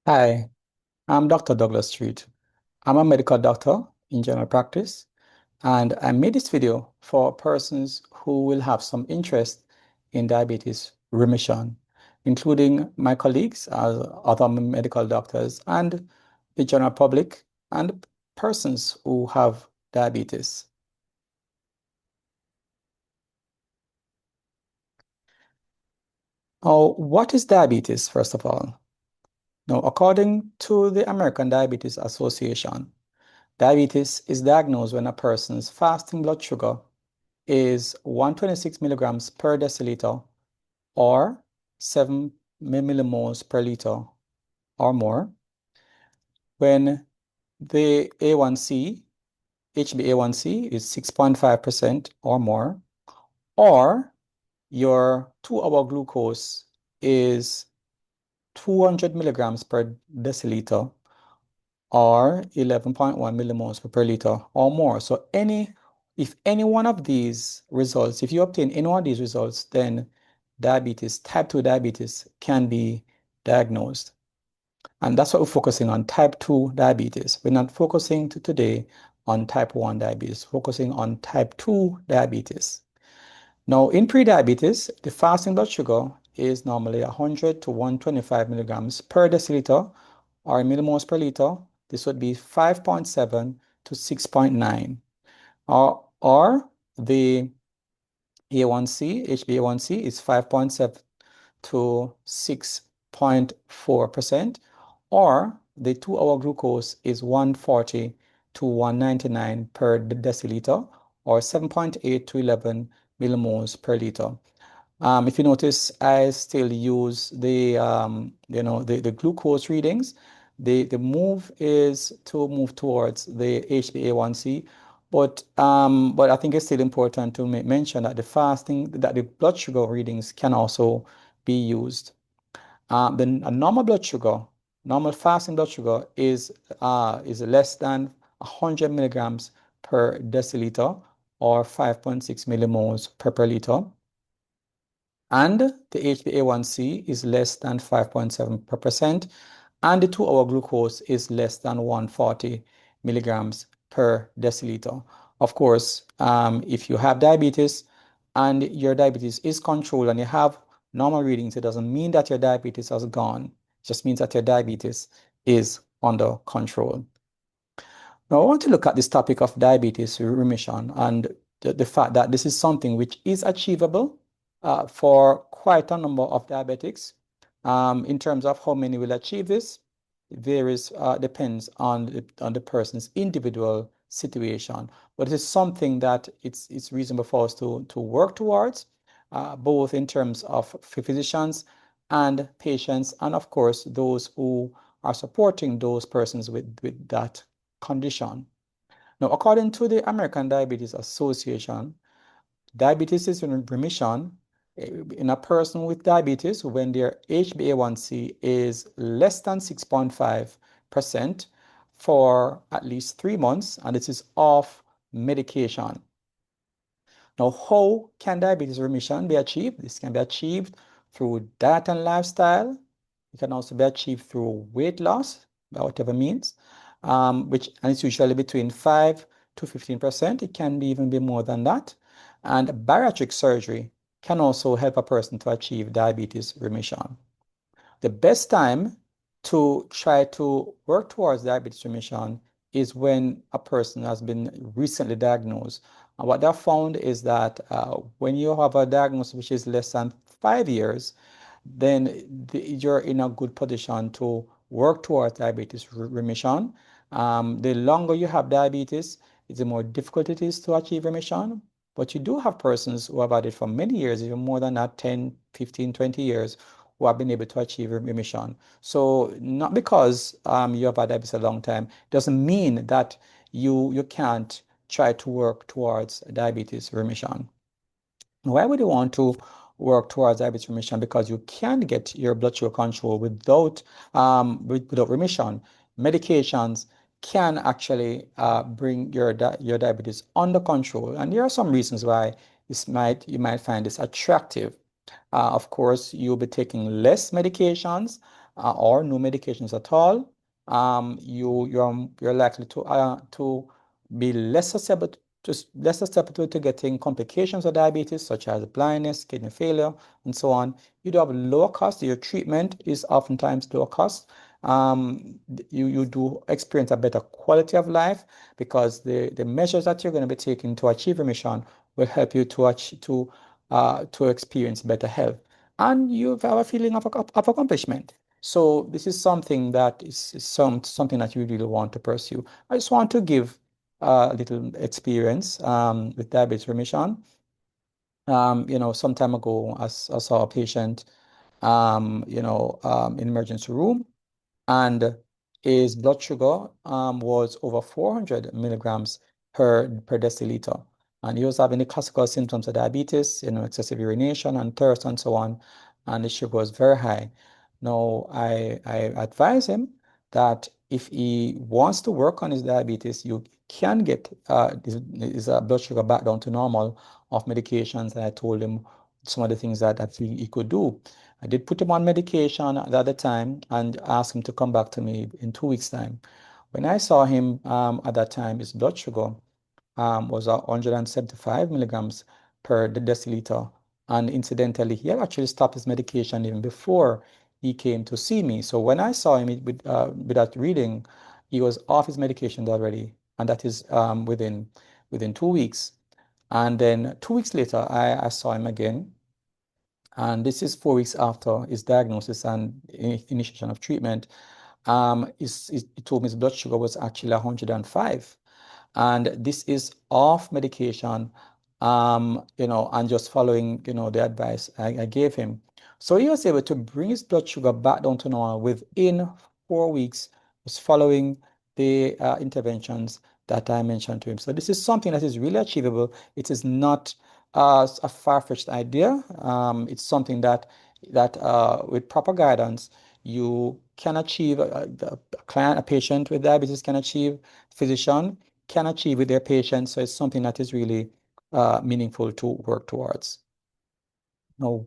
Hi, I'm Dr. Douglas Street. I'm a medical doctor in general practice, and I made this video for persons who will have some interest in diabetes remission, including my colleagues as other medical doctors and the general public and persons who have diabetes. Now, what is diabetes, first of all? Now, according to the American Diabetes Association, diabetes is diagnosed when a person's fasting blood sugar is 126 milligrams per deciliter or 7 millimoles per liter or more, when the A1C, HbA1c is 6.5% or more, or your 2-hour glucose is 200 milligrams per deciliter or 11.1 millimoles per liter or more. So if any one of these results, if you obtain any one of these results, then diabetes, type 2 diabetes can be diagnosed. And that's what we're focusing on, type 2 diabetes. We're not focusing today on type 1 diabetes, focusing on type 2 diabetes. Now, in pre-diabetes, the fasting blood sugar is normally 100 to 125 milligrams per deciliter or millimoles per liter. This would be 5.7 to 6.9. Or the A1C, HbA1c is 5.7 to 6.4%, or the 2-hour glucose is 140 to 199 per deciliter, or 7.8 to 11 millimoles per liter. If you notice, I still use the glucose readings. The move is to move towards the HbA1c, but I think it's still important to mention that the blood sugar readings can also be used. Then a normal fasting blood sugar is less than 100 milligrams per deciliter or 5.6 millimoles per liter. And the HbA1c is less than 5.7%, and the 2-hour glucose is less than 140 milligrams per deciliter. Of course, if you have diabetes and your diabetes is controlled and you have normal readings, it doesn't mean that your diabetes has gone. It just means that your diabetes is under control. Now, I want to look at this topic of diabetes remission and the fact that this is something which is achievable for quite a number of diabetics. In terms of how many will achieve this, it varies, depends on the person's individual situation. But it is something that it's reasonable for us to work towards, both in terms of physicians and patients, and of course, those who are supporting those persons with that condition. Now, according to the American Diabetes Association, diabetes is in remission in a person with diabetes when their HbA1c is less than 6.5% for at least 3 months, and this is off medication. Now, how can diabetes remission be achieved? This can be achieved through diet and lifestyle. It can also be achieved through weight loss, by whatever means, and it's usually between 5 to 15%. It can even be more than that. And bariatric surgery can also help a person to achieve diabetes remission. The best time to try to work towards diabetes remission is when a person has been recently diagnosed. And what they found is that when you have a diagnosis which is less than 5 years, then you're in a good position to work towards diabetes remission. The longer you have diabetes, the more difficult it is to achieve remission. But you do have persons who have had it for many years, even more than that, 10, 15, 20 years, who have been able to achieve remission. So not because you have had diabetes a long time, doesn't mean that you can't try to work towards diabetes remission. Why would you want to work towards diabetes remission? Because you can get your blood sugar control without remission. Medications can actually bring your diabetes under control, and there are some reasons why you might find this attractive. Of course, you'll be taking less medications, or no medications at all, you're likely to be less susceptible to getting complications of diabetes, such as blindness, kidney failure, and so on. You do have lower cost. Your treatment is oftentimes lower cost. You do experience a better quality of life because the measures that you're going to be taking to achieve remission will help you to experience better health, and you have a feeling of accomplishment. So this is something that is something that you really want to pursue. I just want to give a little experience with diabetes remission. Some time ago, I saw a patient, in emergency room, and his blood sugar was over 400 milligrams per deciliter. And he was having the classical symptoms of diabetes, excessive urination and thirst and so on. And the sugar was very high. Now, I advise him that if he wants to work on his diabetes, you can get his blood sugar back down to normal off medications. And I told him some of the things that he could do. I did put him on medication at the other time and asked him to come back to me in 2 weeks' time. When I saw him at that time, his blood sugar was 175 milligrams per deciliter. And incidentally, he had actually stopped his medication even before he came to see me. So when I saw him with that reading, he was off his medications already, and that is within 2 weeks. And then 2 weeks later, I saw him again, and this is 4 weeks after his diagnosis and initiation of treatment. He told me his blood sugar was actually 105. And this is off medication, and just following, the advice I gave him. So he was able to bring his blood sugar back down to normal within 4 weeks, was following the interventions that I mentioned to him. So this is something that is really achievable. It is not a far-fetched idea. It's something that with proper guidance, you can achieve. A patient with diabetes can achieve. Physician can achieve with their patients. So it's something that is really meaningful to work towards. Now,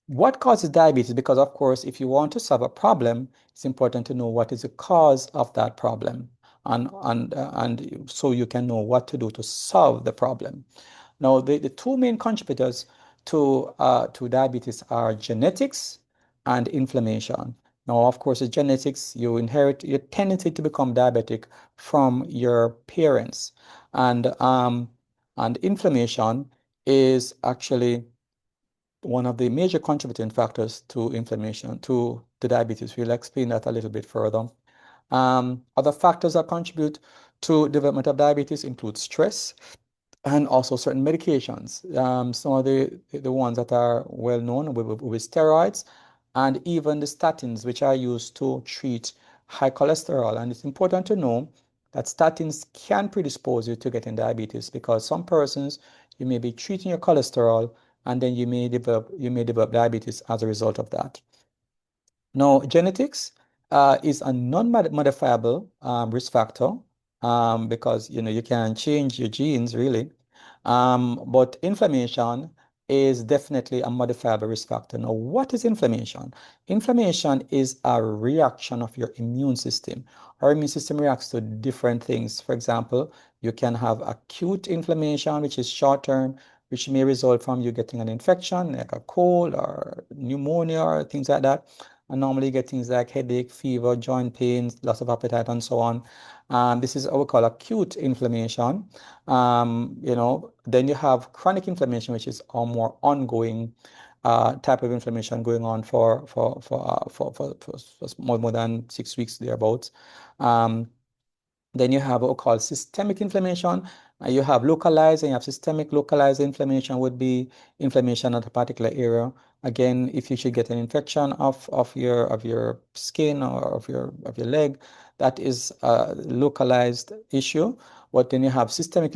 what causes diabetes? Because of course, if you want to solve a problem, it's important to know what is the cause of that problem, and so you can know what to do to solve the problem. Now, the two main contributors to diabetes are genetics and inflammation. Now, of course, the genetics, you inherit your tendency to become diabetic from your parents, and inflammation is actually one of the major contributing factors to inflammation, to diabetes. We'll explain that a little bit further. Other factors that contribute to development of diabetes include stress and also certain medications. Some of the ones that are well known with steroids and even the statins, which are used to treat high cholesterol. And it's important to know that statins can predispose you to getting diabetes, because some persons, you may be treating your cholesterol and then you may develop diabetes as a result of that. Now, genetics is a non-modifiable risk factor, because you can change your genes really. But inflammation is definitely a modifiable risk factor. Now, what is inflammation? Inflammation is a reaction of your immune system. Our immune system reacts to different things. For example, you can have acute inflammation, which is short term, which may result from you getting an infection, like a cold or pneumonia or things like that. And normally you get things like headache, fever, joint pains, loss of appetite, and so on. This is what we call acute inflammation. Then you have chronic inflammation, which is a more ongoing type of inflammation going on for more than 6 weeks thereabouts. Then you have what we call systemic inflammation. You have localized and you have systemic. Localized inflammation would be inflammation at a particular area. Again, if you should get an infection of your skin or of your leg, that is a localized issue. But then you have systemic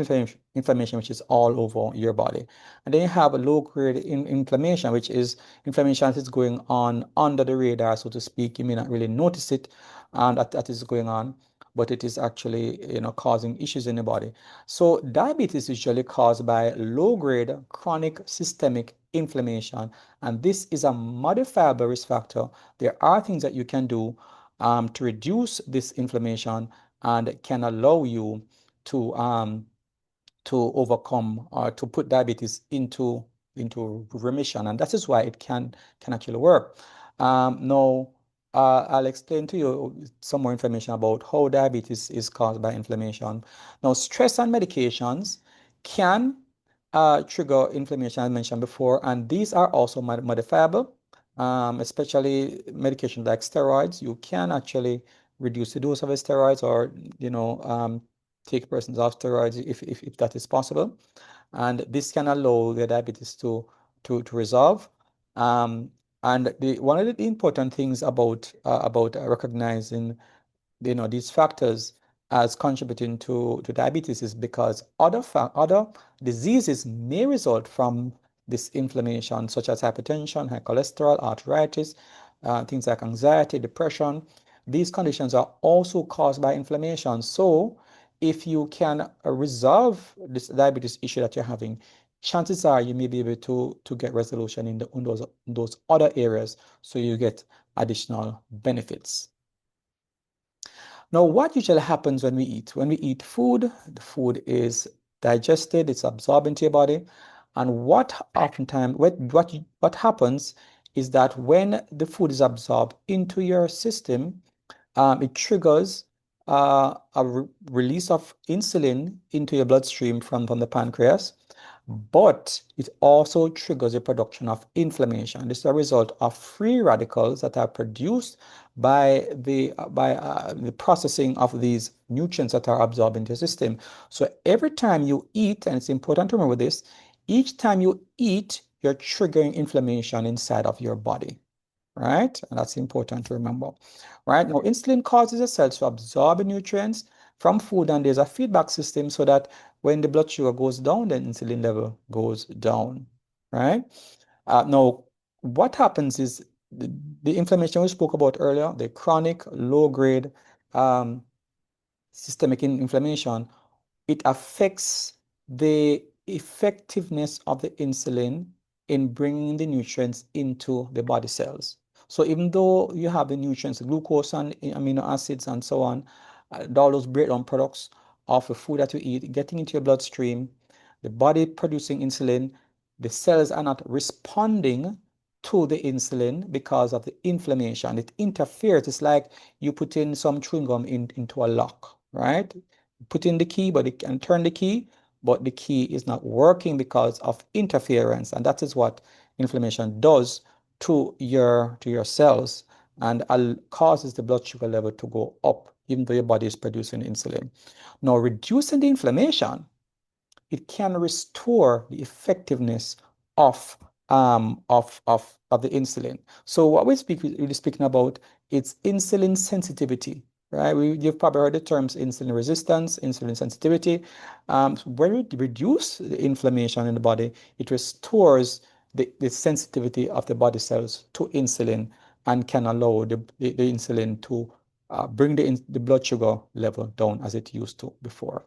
inflammation, which is all over your body. And then you have a low-grade inflammation, which is inflammation that is going on under the radar, so to speak. You may not really notice it, and that is going on, but it is actually, causing issues in the body. So diabetes is usually caused by low-grade chronic systemic inflammation. And this is a modifiable risk factor. There are things that you can do to reduce this inflammation and can allow you to overcome or to put diabetes into remission, and that is why it can actually work. Now, I'll explain to you some more information about how diabetes is caused by inflammation. Now, stress and medications can trigger inflammation, as mentioned before, and these are also modifiable, especially medications like steroids. You can actually reduce the dose of the steroids or, take persons off steroids if that is possible. And this can allow the diabetes to resolve. Um, and one of the important things about recognizing these factors as contributing to diabetes is because other diseases may result from this inflammation, such as hypertension, high cholesterol, arthritis, things like anxiety, depression. These conditions are also caused by inflammation. So if you can resolve this diabetes issue that you're having, chances are you may be able to get resolution in those other areas, so you get additional benefits. Now, what usually happens when we eat? When we eat food, the food is digested, it's absorbed into your body. And what happens is that when the food is absorbed into your system, it triggers a release of insulin into your bloodstream from the pancreas, but it also triggers the production of inflammation. This is a result of free radicals that are produced by the processing of these nutrients that are absorbed into the system. So every time you eat, and it's important to remember this, each time you eat, you're triggering inflammation inside of your body, right? And that's important to remember, right? Now, insulin causes the cells to absorb the nutrients from food, and there's a feedback system so that when the blood sugar goes down, the insulin level goes down, right? Now, what happens is the inflammation we spoke about earlier, the chronic low-grade systemic inflammation, it affects the effectiveness of the insulin in bringing the nutrients into the body cells. So even though you have the nutrients, glucose and amino acids and so on, all those breakdown products of the food that you eat, getting into your bloodstream, the body producing insulin, the cells are not responding to the insulin because of the inflammation. It interferes. It's like you put in some chewing gum into a lock, right? Put in the key, but it can turn the key, but the key is not working because of interference. And that is what inflammation does to your cells, and causes the blood sugar level to go up, even though your body is producing insulin. Now, reducing the inflammation, it can restore the effectiveness of the insulin. So what we're really speaking about, it's insulin sensitivity, right? You've probably heard the terms insulin resistance, insulin sensitivity. So when we reduce the inflammation in the body, it restores the sensitivity of the body cells to insulin and can allow the insulin to bring the blood sugar level down as it used to before.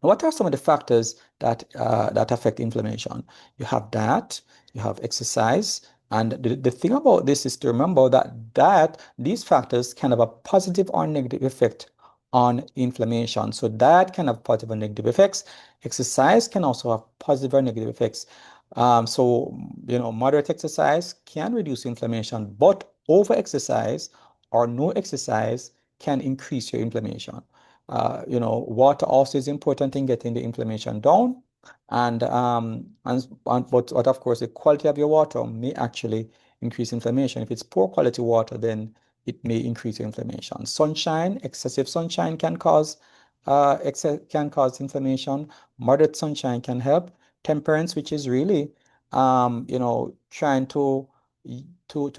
What are some of the factors that affect inflammation? You have diet, you have exercise, and the thing about this is to remember that these factors can have a positive or negative effect on inflammation. So diet can have positive or negative effects. Exercise can also have positive or negative effects. Moderate exercise can reduce inflammation, but over exercise or no exercise can increase your inflammation. Water also is important in getting the inflammation down. But of course, the quality of your water may actually increase inflammation. If it's poor quality water, then it may increase your inflammation. Sunshine, excessive sunshine can cause inflammation. Moderate sunshine can help. Temperance, which is really, trying to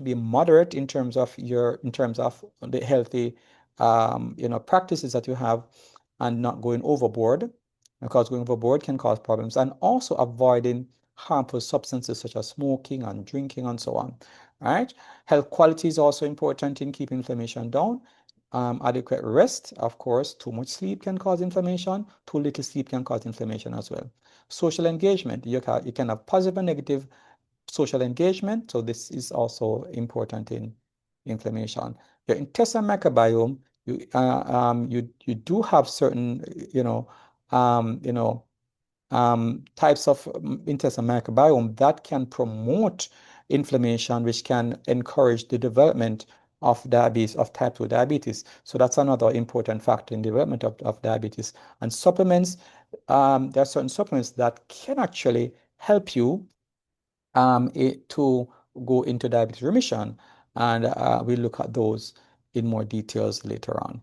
be moderate in terms of the healthy practices that you have, and not going overboard, because going overboard can cause problems, and also avoiding harmful substances such as smoking and drinking and so on. Right? Health quality is also important in keeping inflammation down. Adequate rest, of course, too much sleep can cause inflammation, too little sleep can cause inflammation as well. Social engagement, you can have positive and negative social engagement. So this is also important in inflammation. Your intestinal microbiome, you do have certain, types of intestinal microbiome that can promote inflammation, which can encourage the development of diabetes, of type 2 diabetes. So that's another important factor in development of diabetes. And supplements, there are certain supplements that can actually help you to go into diabetes remission. And we'll look at those in more details later on.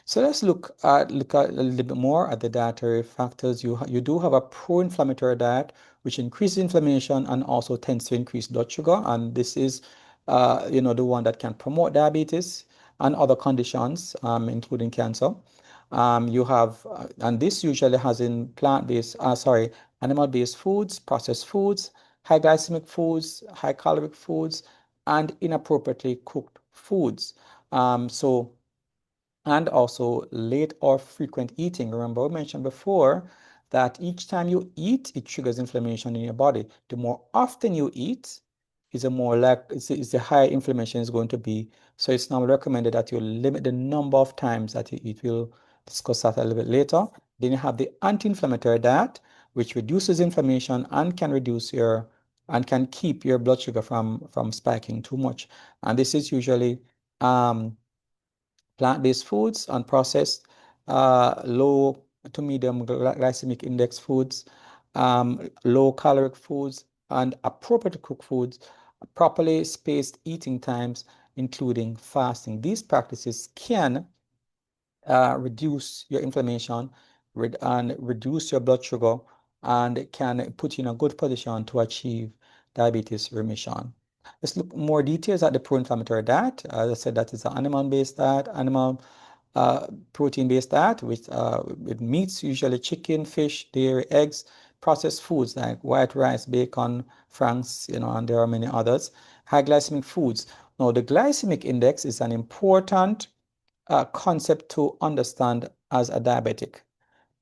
So let's look at a little bit more at the dietary factors. You do have a pro-inflammatory diet, which increases inflammation and also tends to increase blood sugar. And this is, the one that can promote diabetes and other conditions, including cancer. And this usually has in animal-based foods, processed foods, high glycemic foods, high caloric foods, and inappropriately cooked foods. So and also late or frequent eating. Remember, I mentioned before that each time you eat, it triggers inflammation in your body. The more often you eat, is the more like is the higher inflammation is going to be. So it's now recommended that you limit the number of times that you eat. We'll discuss that a little bit later. Then you have the anti-inflammatory diet, which reduces inflammation and can keep your blood sugar from spiking too much. And this is usually plant-based foods, unprocessed, low to medium glycemic index foods, low caloric foods, and appropriate cooked foods, properly spaced eating times, including fasting. These practices can reduce your inflammation and reduce your blood sugar, and it can put you in a good position to achieve diabetes remission. Let's look more details at the pro-inflammatory diet. As I said, that is an animal-based diet, animal protein-based diet with meats, usually chicken, fish, dairy, eggs, processed foods like white rice, bacon, franks, and there are many others. High glycemic foods. Now, the glycemic index is an important concept to understand as a diabetic.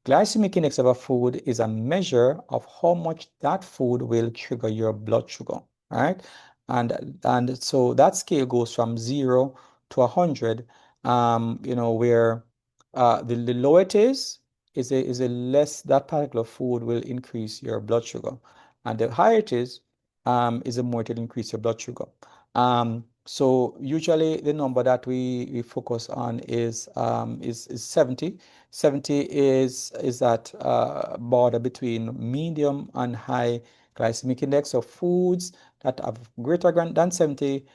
Glycemic index of a food is a measure of how much that food will trigger your blood sugar, right? And so that scale goes from 0 to 100, where the lower it is a less that particular food will increase your blood sugar, and the higher it is the more it will increase your blood sugar. So usually the number that we focus on is 70. 70 is that border between medium and high glycemic index. So foods that have greater than 70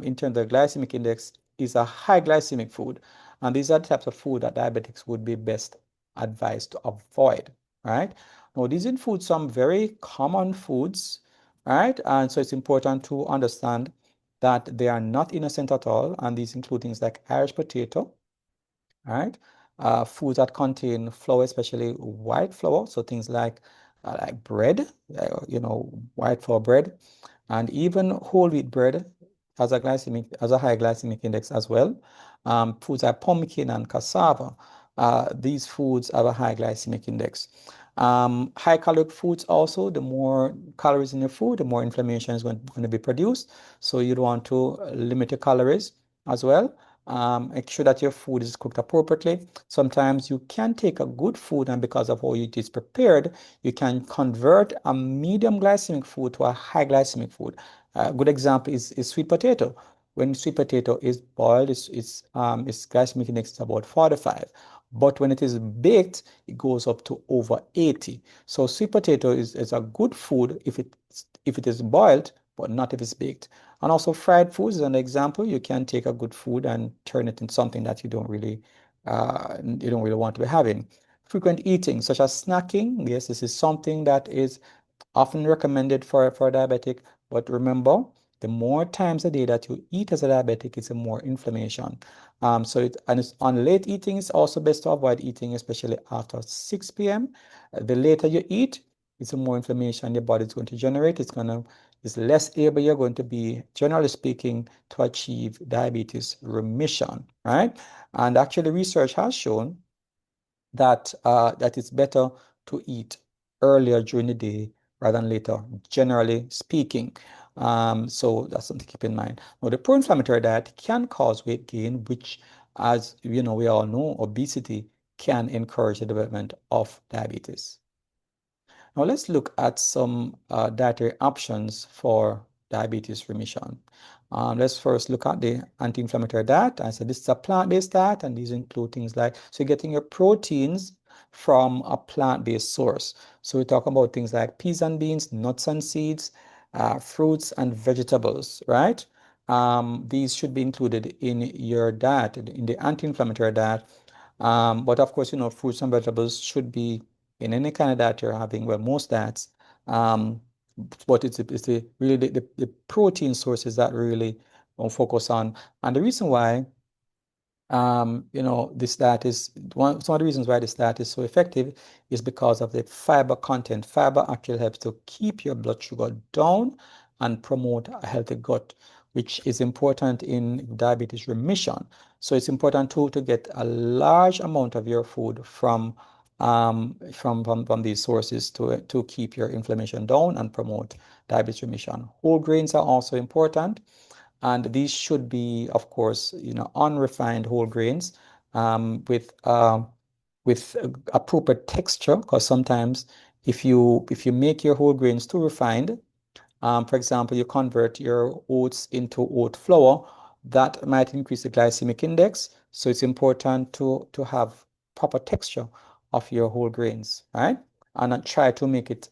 in terms of glycemic index is a high glycemic food. And these are the types of food that diabetics would be best advised to avoid, right? Now, these include some very common foods, right? And so it's important to understand that they are not innocent at all. And these include things like Irish potato, right? Foods that contain flour, especially white flour. So things like bread, white flour bread, and even whole wheat bread has a high glycemic index as well. Foods like pumpkin and cassava. These foods have a high glycemic index. High caloric foods also, the more calories in your food, the more inflammation is going to be produced. So you'd want to limit your calories as well. Make sure that your food is cooked appropriately. Sometimes you can take a good food, and because of how it is prepared, you can convert a medium glycemic food to a high glycemic food. A good example is sweet potato. When sweet potato is boiled, its glycemic index is about 45. But when it is baked, it goes up to over 80. So sweet potato is a good food if it is boiled, but not if it's baked. And also fried foods is an example. You can take a good food and turn it into something that you don't really want to be having. Frequent eating, such as snacking. Yes, this is something that is often recommended for a diabetic. But remember, the more times a day that you eat as a diabetic, it's a more inflammation. On late eating, it's also best to avoid eating, especially after 6 p.m. The later you eat, it's the more inflammation your body is going to generate. It's less able you're going to be, generally speaking, to achieve diabetes remission, right? And actually, research has shown that it's better to eat earlier during the day rather than later, generally speaking. So that's something to keep in mind. Now, the pro-inflammatory diet can cause weight gain, which, as you know, we all know, obesity can encourage the development of diabetes. Now let's look at some dietary options for diabetes remission. Let's first look at the anti-inflammatory diet. I said this is a plant-based diet, and these include things like, so you're getting your proteins from a plant-based source. So we talk about things like peas and beans, nuts and seeds, fruits and vegetables, right? These should be included in your diet, in the anti-inflammatory diet. But of course, you know, fruits and vegetables should be in any kind of diet you're having, well, most diets, um, but it's really the protein sources that really focus on. And the reason why, you know, this diet is some of the reasons why this diet is so effective is because of the fiber content. Fiber actually helps to keep your blood sugar down and promote a healthy gut, which is important in diabetes remission. So it's important too to get a large amount of your food from these sources to keep your inflammation down and promote diabetes remission. Whole grains are also important, and these should be, of course, you know, unrefined whole grains with appropriate texture. Because sometimes if you make your whole grains too refined, for example, you convert your oats into oat flour, that might increase the glycemic index. So it's important to have proper texture of your whole grains, right? And try to make it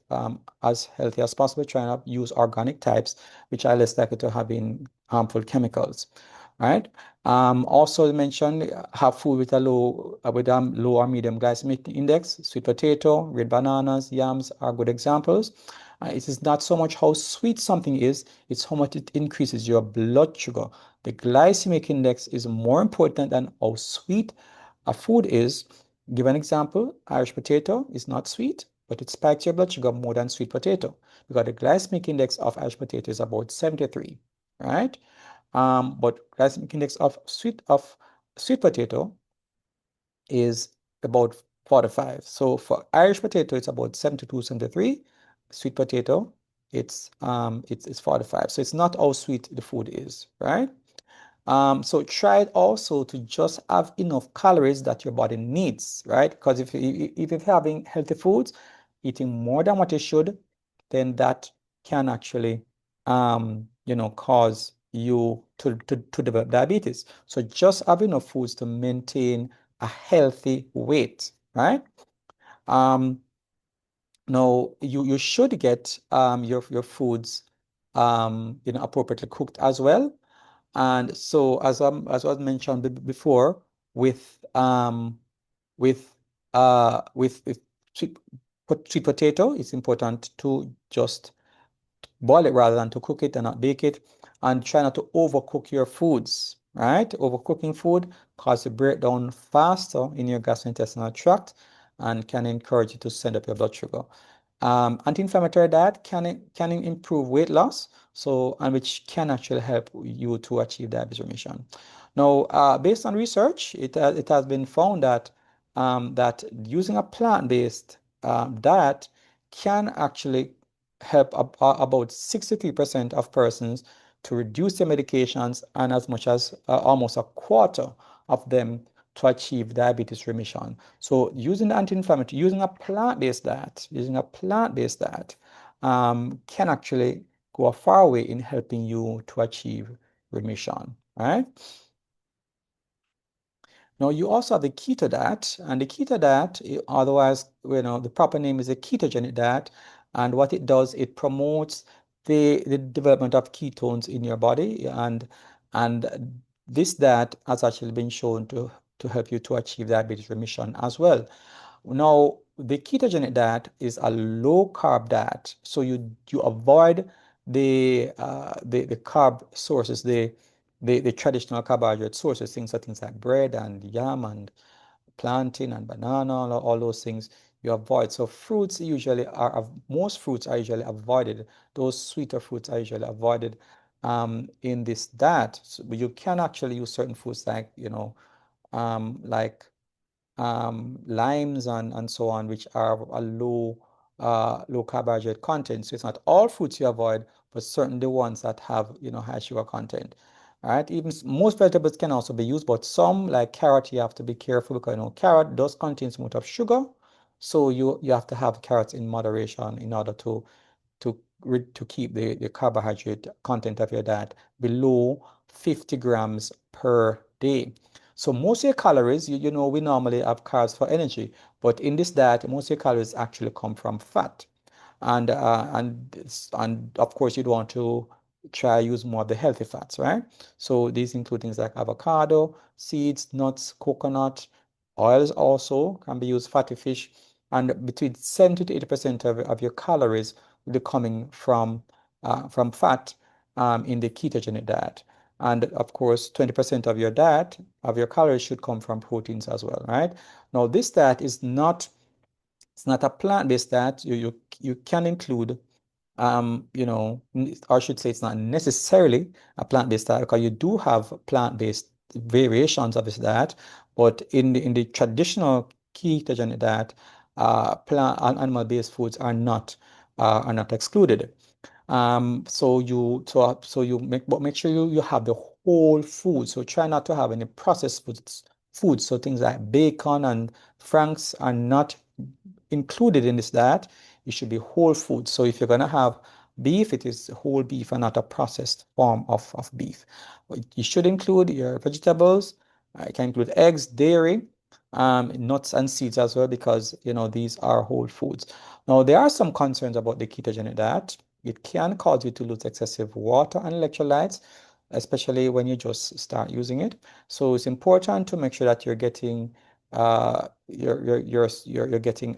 as healthy as possible. Try not use organic types, which are less likely to have in harmful chemicals, right? Also mentioned, have food with a low or medium glycemic index. Sweet potato, red bananas, yams are good examples. It is not so much how sweet something is, it's how much it increases your blood sugar. The glycemic index is more important than how sweet a food is. Give an example, Irish potato is not sweet, but it spikes your blood sugar more than sweet potato because the glycemic index of Irish potato is about 73, right? But glycemic index of sweet potato is about 45. So for Irish potato, it's about 72, 73. Sweet potato, it's 45. So it's not how sweet the food is, right? So try also to just have enough calories that your body needs, right? Because if you're having healthy foods, eating more than what you should, then that can actually, you know, cause you to develop diabetes. So just have enough foods to maintain a healthy weight, right? Um, Now you should get your foods you know, appropriately cooked as well. And so as was mentioned before, with with with sweet, sweet potato, it's important to just boil it rather than to cook it and not bake it. And try not to overcook your foods, right? Overcooking food causes a breakdown faster in your gastrointestinal tract and can encourage you to send up your blood sugar. Anti-inflammatory diet can improve weight loss, so and which can actually help you to achieve diabetes remission. Now, based on research, it has been found that that using a plant-based diet can actually help about 63% of persons to reduce their medications and as much as almost a quarter of them to achieve diabetes remission. So using the anti-inflammatory, using a plant-based diet can actually go a far way in helping you to achieve remission, right? Now you also have the keto diet, and the keto diet, otherwise, you know, the proper name is a ketogenic diet, and what it does, it promotes the development of ketones in your body, and this diet has actually been shown to help you to achieve diabetes remission as well. Now, the ketogenic diet is a low carb diet, so you avoid the carb sources, the traditional carbohydrate sources, things like bread and yam and plantain and banana, all those things you avoid. So most fruits are usually avoided. Those sweeter fruits are usually avoided in this diet. So you can actually use certain foods like, you know, like limes and so on, which are a low carbohydrate content. So it's not all fruits you avoid, but certainly the ones that have, high sugar content. All right, even most vegetables can also be used, but some like carrot, you have to be careful because carrot does contain some of sugar. So you have to have carrots in moderation in order to keep the carbohydrate content of your diet below 50 grams per day. So most of your calories, we normally have carbs for energy, but in this diet, most of your calories actually come from fat. And of course, you'd want to try use more of the healthy fats, right? So these include things like avocado, seeds, nuts, coconut, oils also can be used, fatty fish, and between 70 to 80% of your calories will be coming from fat in the ketogenic diet. And of course, 20% of your diet, of your calories should come from proteins as well, right? Now, this diet is not, it's not a plant-based diet. You can include or I should say it's not necessarily a plant-based diet because you do have plant-based variations of this diet, but in the traditional ketogenic diet, plant and animal-based foods are not excluded. So you make sure you have the whole food. So try not to have any processed foods. So things like bacon and franks are not included in this diet. It should be whole food. So if you're gonna have beef, it is whole beef and not a processed form of beef. You should include your vegetables. It can include eggs, dairy, nuts and seeds as well, because these are whole foods. Now there are some concerns about the ketogenic diet. It can cause you to lose excessive water and electrolytes, especially when you just start using it. So it's important to make sure that you're getting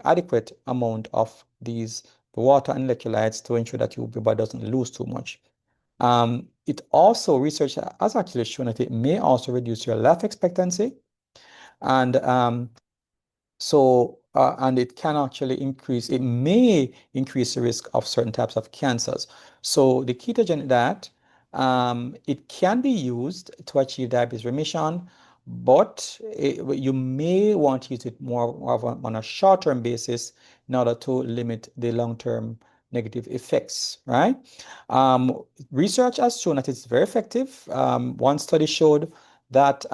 adequate amount of these water and electrolytes to ensure that your body doesn't lose too much. It also, research has actually shown that it may also reduce your life expectancy, and and it can actually it may increase the risk of certain types of cancers. So the ketogenic diet, it can be used to achieve diabetes remission, but you may want to use it more on a short-term basis in order to limit the long-term negative effects, right? Research has shown that it's very effective. One study showed that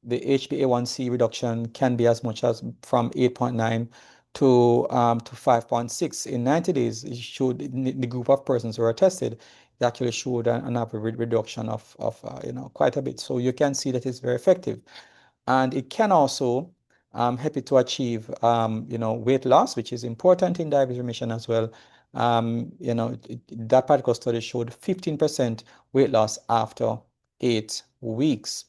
the HbA1c reduction can be as much as from 8.9 to 5.6 in 90 days. It showed in the group of persons who were tested, it actually showed an average reduction of quite a bit. So you can see that it's very effective, and it can also help you to achieve weight loss, which is important in diabetes remission as well. That particular study showed 15% weight loss after 8 weeks.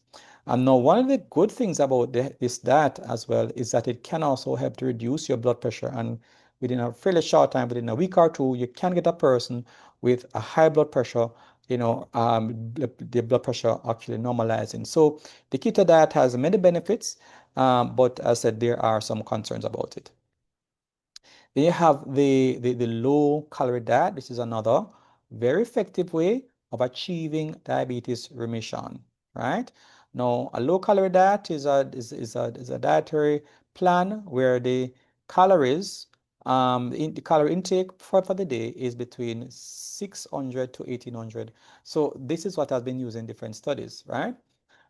And now, one of the good things about this diet as well is that it can also help to reduce your blood pressure. And within a fairly short time, within a week or two, you can get a person with a high blood pressure, the blood pressure actually normalizing. So the keto diet has many benefits, but as I said, there are some concerns about it. Then you have the low calorie diet, which is another very effective way of achieving diabetes remission, right? Now, a low calorie diet is a dietary plan where the calories, the calorie intake for the day is between 600 to 1800. So this is what has been used in different studies, right?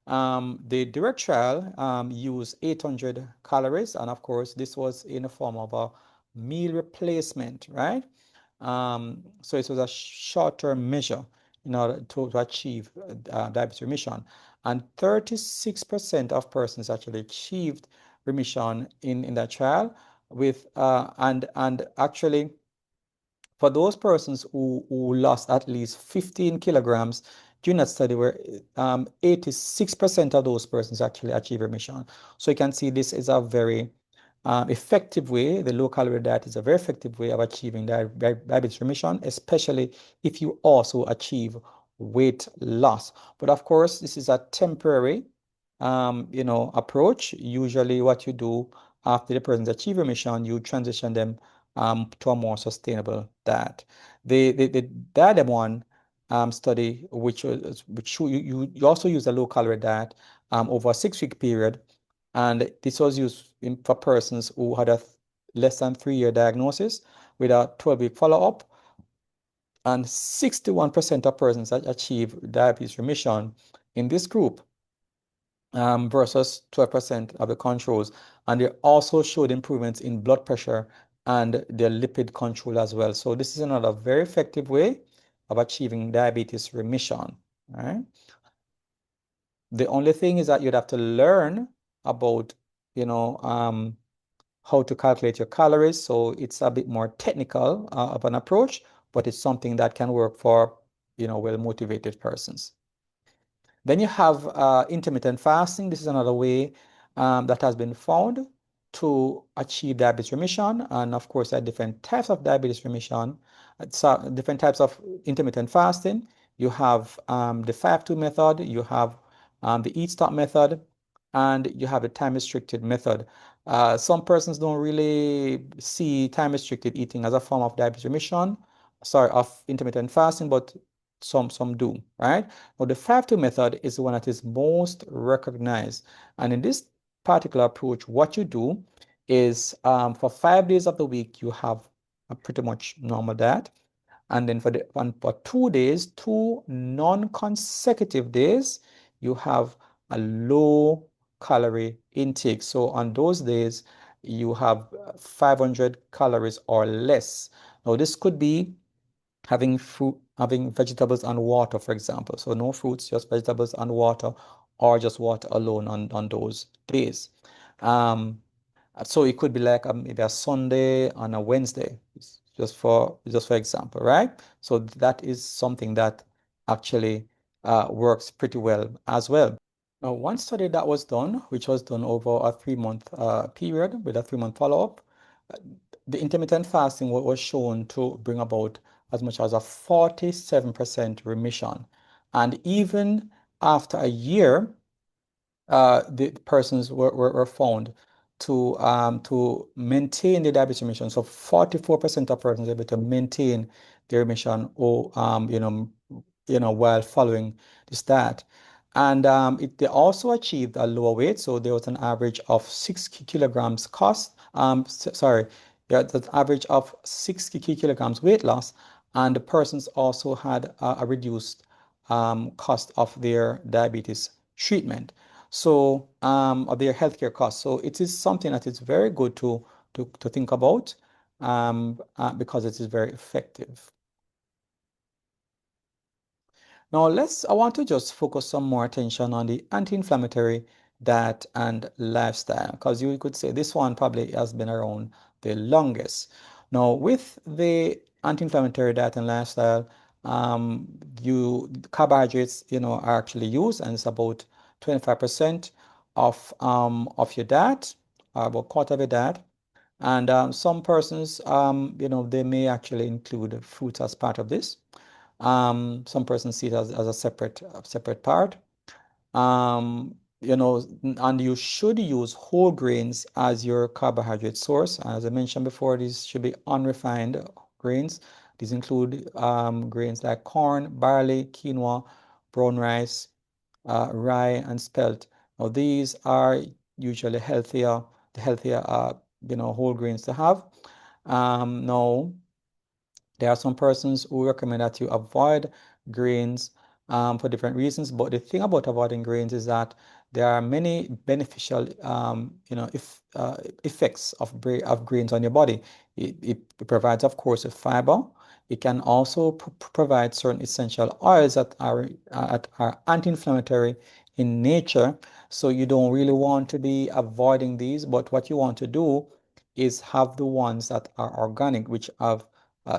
The direct trial used 800 calories, and of course, this was in the form of a meal replacement, right? So it was a short-term measure in order to achieve diabetes remission. And 36% of persons actually achieved remission in that trial with and actually for those persons who lost at least 15 kilograms during that study, where 86% of those persons actually achieve remission. So you can see this is a very effective way. The low calorie diet is a very effective way of achieving diabetes remission, especially if you also achieve weight loss. But of course, this is a temporary approach. Usually what you do after the person's achieve remission, you transition them to a more sustainable diet. The diet one study, which you also use a low calorie diet over a 6-week period, and this was used for persons who had a less than 3-year diagnosis with a 12-week follow-up, and 61% of persons that achieve diabetes remission in this group versus 12% of the controls. And they also showed improvements in blood pressure and their lipid control as well. So this is another very effective way of achieving diabetes remission. Right? The only thing is that you'd have to learn about, how to calculate your calories. So it's a bit more technical of an approach, but it's something that can work for, well-motivated persons. Then you have intermittent fasting. This is another way that has been found to achieve diabetes remission. And of course, there are different types of diabetes remission. So different types of intermittent fasting. You have the 5-2 method, you have the eat stop method, and you have the time restricted method. Some persons don't really see time restricted eating as a form of diabetes remission, sorry, of intermittent fasting, but some do, right? Now, the 5-2 method is the one that is most recognized. And in this particular approach, what you do is for 5 days of the week, you have a pretty much normal diet. And then for 2 days, 2 non-consecutive days, you have a low calorie intake. So on those days, you have 500 calories or less. Now, this could be having vegetables and water, for example. So no fruits, just vegetables and water, or just water alone on those days. Um, so it could be like maybe a Sunday and a Wednesday, just for example, right? So that is something that actually works pretty well as well. Now, one study that was done, which was done over a 3-month period with a 3-month follow-up, uh, the intermittent fasting was shown to bring about as much as a 47% remission. And even after a year, the persons were found to maintain the diabetes remission. So 44% of persons able to maintain their remission or while following this diet. And they also achieved a lower weight. So there was an average of 6 kilograms yeah, the average of 6 kilograms weight loss. And the persons also had a reduced cost of their diabetes treatment. So, of their healthcare costs. So it is something that is very good to think about because it is very effective. Now I want to just focus some more attention on the anti-inflammatory diet and lifestyle, because you could say this one probably has been around the longest. Now, with the anti-inflammatory diet and lifestyle, carbohydrates, are actually used, and it's about 25% of your diet, about quarter of your diet. And some persons, they may actually include fruits as part of this. Some persons see it as a separate part. And you should use whole grains as your carbohydrate source. As I mentioned before, these should be unrefined grains. These include grains like corn, barley, quinoa, brown rice, rye, and spelt. Now, these are usually the healthier, whole grains to have. Now, there are some persons who recommend that you avoid grains for different reasons. But the thing about avoiding grains is that there are many beneficial, effects of grains on your body. It provides, of course, a fiber. It can also provide certain essential oils that are anti-inflammatory in nature. So you don't really want to be avoiding these, but what you want to do is have the ones that are organic, which have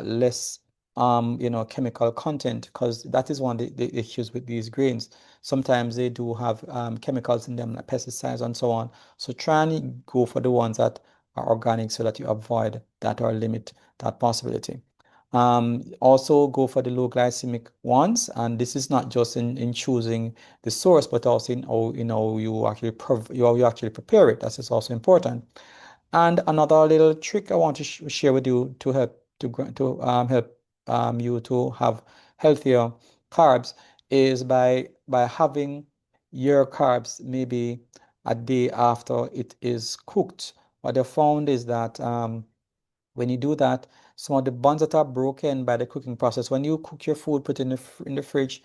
less chemical content, because that is one of the issues with these grains. Sometimes they do have chemicals in them, like pesticides and so on. So try and go for the ones that are organic so that you avoid that or limit that possibility. Also go for the low glycemic ones, and this is not just in choosing the source, but also in how you actually prepare it. That is also important. And another little trick I want to share with you to help you to have healthier carbs is by having your carbs maybe a day after it is cooked. what they found is that when you do that, some of the bonds that are broken by the cooking process, when you cook your food, put it in the fridge,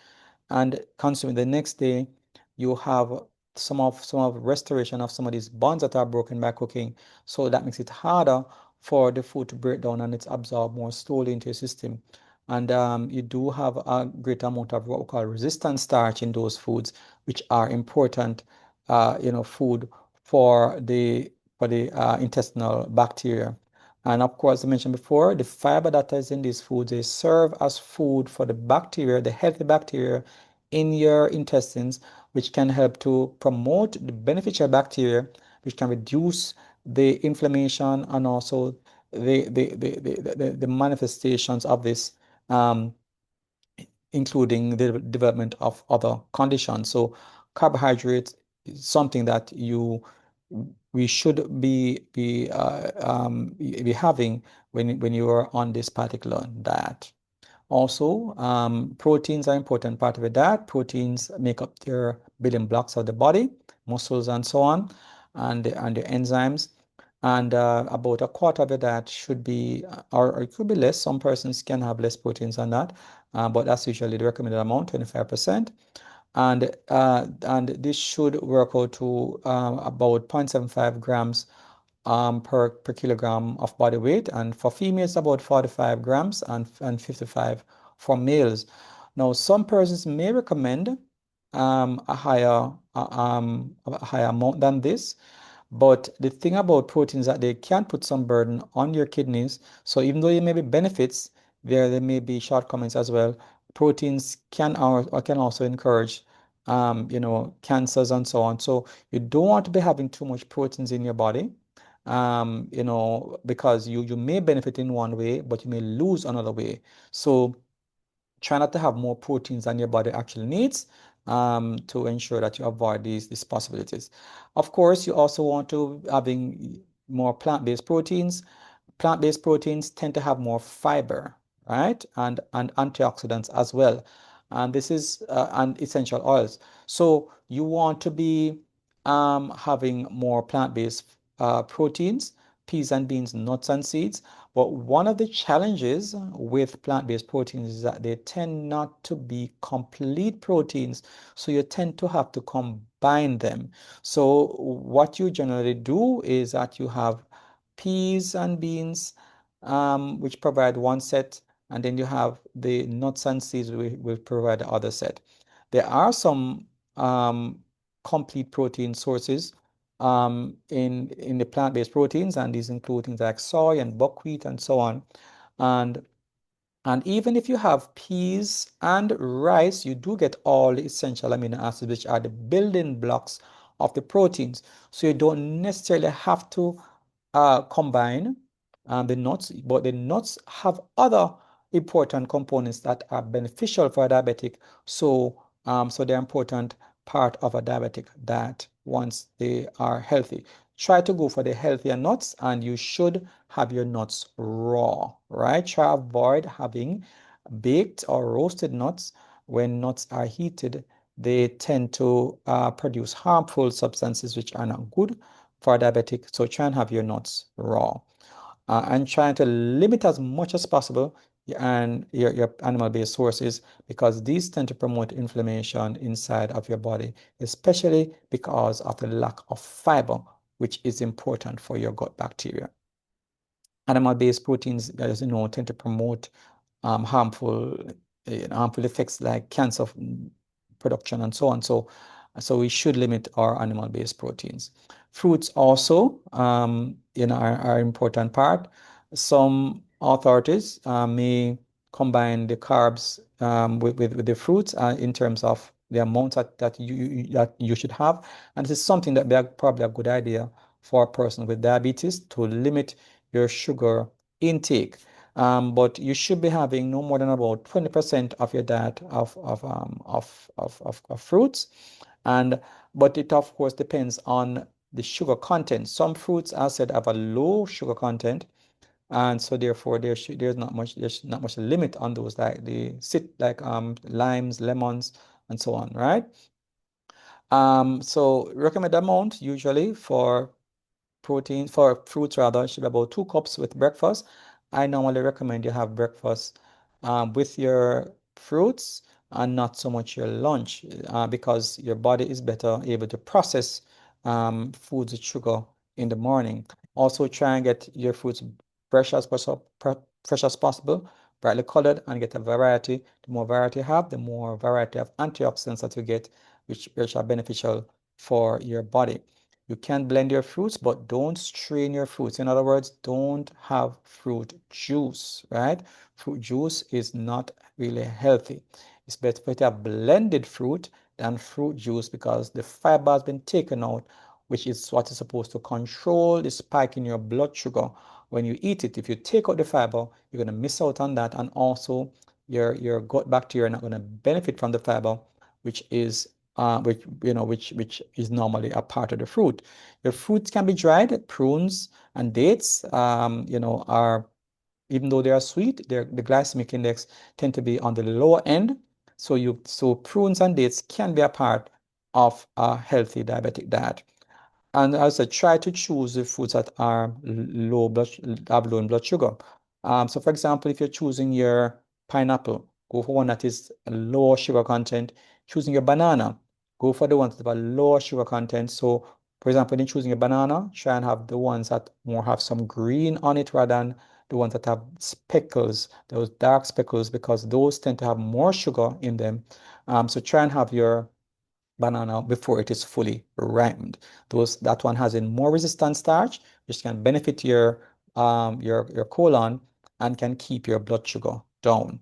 and consume it the next day, you have some of restoration of some of these bonds that are broken by cooking. So that makes it harder for the food to break down and it's absorbed more slowly into your system. And you do have a great amount of what we call resistant starch in those foods, which are important, food for the intestinal bacteria. And of course, I mentioned before, the fiber that is in these foods, they serve as food for the bacteria, the healthy bacteria in your intestines, which can help to promote the beneficial bacteria, which can reduce the inflammation and also the manifestations of this, um, including the development of other conditions. So carbohydrates is something that we should be having when you are on this particular diet. Also, proteins are important part of the diet. Proteins make up your building blocks of the body, muscles, and so on, and the enzymes. And about a quarter of the diet should be, or it could be less. Some persons can have less proteins than that, but that's usually the recommended amount, 25%. And this should work out to about 0.75 grams per kilogram of body weight, and for females about 45 grams and 55 for males. Now, some persons may recommend a higher amount than this, but the thing about proteins that they can put some burden on your kidneys. So even though there may be benefits, there may be shortcomings as well. Proteins can also encourage cancers and so on. So you don't want to be having too much proteins in your body, because you may benefit in one way, but you may lose another way. So try not to have more proteins than your body actually needs, to ensure that you avoid these possibilities. Of course, you also want to having more plant-based proteins. Plant-based proteins tend to have more fiber, right? And antioxidants as well. And this is and essential oils. So you want to be having more plant-based proteins, peas and beans, nuts and seeds. But one of the challenges with plant-based proteins is that they tend not to be complete proteins. So you tend to have to combine them. So what you generally do is that you have peas and beans, which provide one set, and then you have the nuts and seeds will provide the other set. There are some complete protein sources in the plant-based proteins, and these include things like soy and buckwheat and so on. And and even if you have peas and rice, you do get all the essential amino acids, which are the building blocks of the proteins. So you don't necessarily have to combine the nuts, but the nuts have other important components that are beneficial for a diabetic. So they're important part of a diabetic diet once they are healthy. Try to go for the healthier nuts, and you should have your nuts raw, right? Try avoid having baked or roasted nuts. When nuts are heated, they tend to produce harmful substances which are not good for a diabetic. So try and have your nuts raw, and trying to limit as much as possible and your animal-based sources, because these tend to promote inflammation inside of your body, especially because of the lack of fiber, which is important for your gut bacteria. Animal-based proteins, as you know, tend to promote harmful harmful effects like cancer production and so on. So we should limit our animal-based proteins. Fruits also, are an important part. Some authorities may combine the carbs with the fruits in terms of the amount that you should have. And this is something that would be probably a good idea for a person with diabetes, to limit your sugar intake. But you should be having no more than about 20% of your diet of fruits. And but it of course depends on the sugar content. Some fruits, as said, have a low sugar content, and so therefore there's not much limit on those, like limes, lemons, and so on, right? So recommended amount usually for protein, for fruits rather, it should be about 2 cups with breakfast. I normally recommend you have breakfast with your fruits and not so much your lunch because your body is better able to process foods with sugar in the morning. Also, try and get your fruits fresh as possible, fresh as possible, brightly colored, and get a variety. The more variety you have, the more variety of antioxidants that you get, which are beneficial for your body. You can blend your fruits, but don't strain your fruits. In other words, don't have fruit juice, right? Fruit juice is not really healthy. It's better to have blended fruit than fruit juice because the fiber has been taken out, which is what is supposed to control the spike in your blood sugar when you eat it. If you take out the fiber, you're going to miss out on that, and also your gut bacteria are not going to benefit from the fiber, which is which is normally a part of the fruit. Your fruits can be dried. Prunes and dates, are, even though they are sweet, the glycemic index tend to be on the lower end. So prunes and dates can be a part of a healthy diabetic diet. And as I try to choose the foods that are have low in blood sugar. So for example, if you're choosing your pineapple, go for one that is low sugar content. Choosing your banana, go for the ones that have a lower sugar content. So for example, in choosing a banana, try and have the ones that more have some green on it rather than the ones that have speckles, those dark speckles, because those tend to have more sugar in them. So try and have your banana before it is fully ripened. That one has a more resistant starch, which can benefit your colon and can keep your blood sugar down.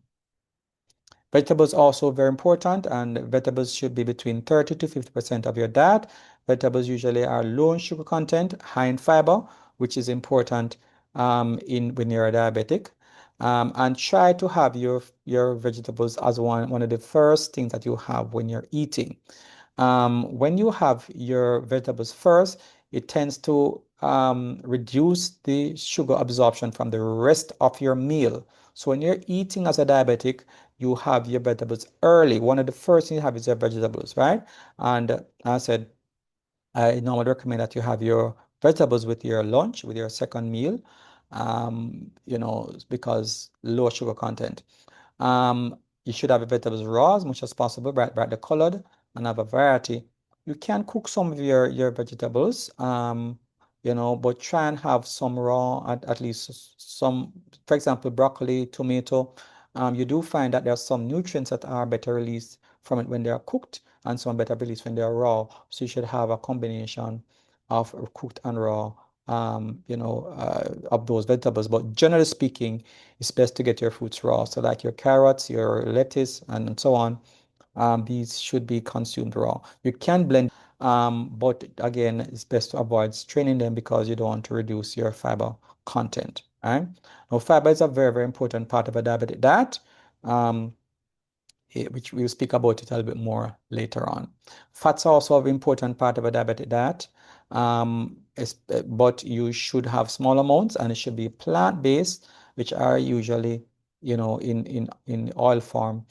Vegetables also very important, and vegetables should be between 30 to 50% of your diet. Vegetables usually are low in sugar content, high in fiber, which is important in when you're a diabetic. And try to have your vegetables as one of the first things that you have when you're eating. When you have your vegetables first, it tends to reduce the sugar absorption from the rest of your meal. So when you're eating as a diabetic, you have your vegetables early. One of the first things you have is your vegetables, right? And I said, I normally recommend that you have your vegetables with your lunch, with your second meal, because low sugar content. You should have your vegetables raw as much as possible, brightly colored, and have a variety. You can cook some of your vegetables, but try and have some raw, at least some, for example, broccoli, tomato. You do find that there are some nutrients that are better released from it when they are cooked, and some better released when they are raw. So you should have a combination of cooked and raw, of those vegetables. But generally speaking, it's best to get your fruits raw. So like your carrots, your lettuce, and so on. These should be consumed raw. You can blend, but again, it's best to avoid straining them because you don't want to reduce your fiber content. Right? Now, fiber is a very, very important part of a diabetic diet. Um, which we'll speak about it a little bit more later on. Fats are also an important part of a diabetic diet, but you should have small amounts and it should be plant-based, which are usually, in oil form.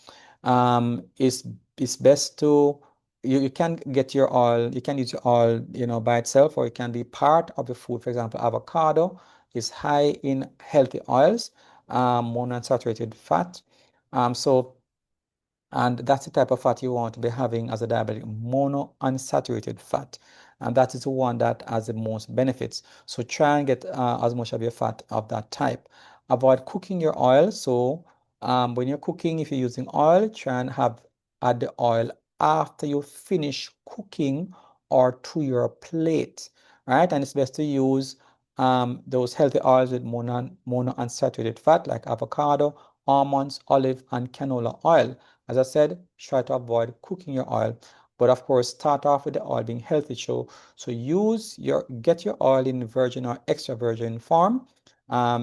It's best to you can get your oil, you can use your oil, by itself, or it can be part of the food. For example, avocado is high in healthy oils, monounsaturated fat. So and that's the type of fat you want to be having as a diabetic, monounsaturated fat. And that is the one that has the most benefits. So try and get as much of your fat of that type. Avoid cooking your oil. So when you're cooking, if you're using oil, try and add the oil after you finish cooking or to your plate, right? And it's best to use those healthy oils with monounsaturated fat like avocado, almonds, olive, and canola oil. As I said, try to avoid cooking your oil, but of course, start off with the oil being healthy. So get your oil in virgin or extra virgin form,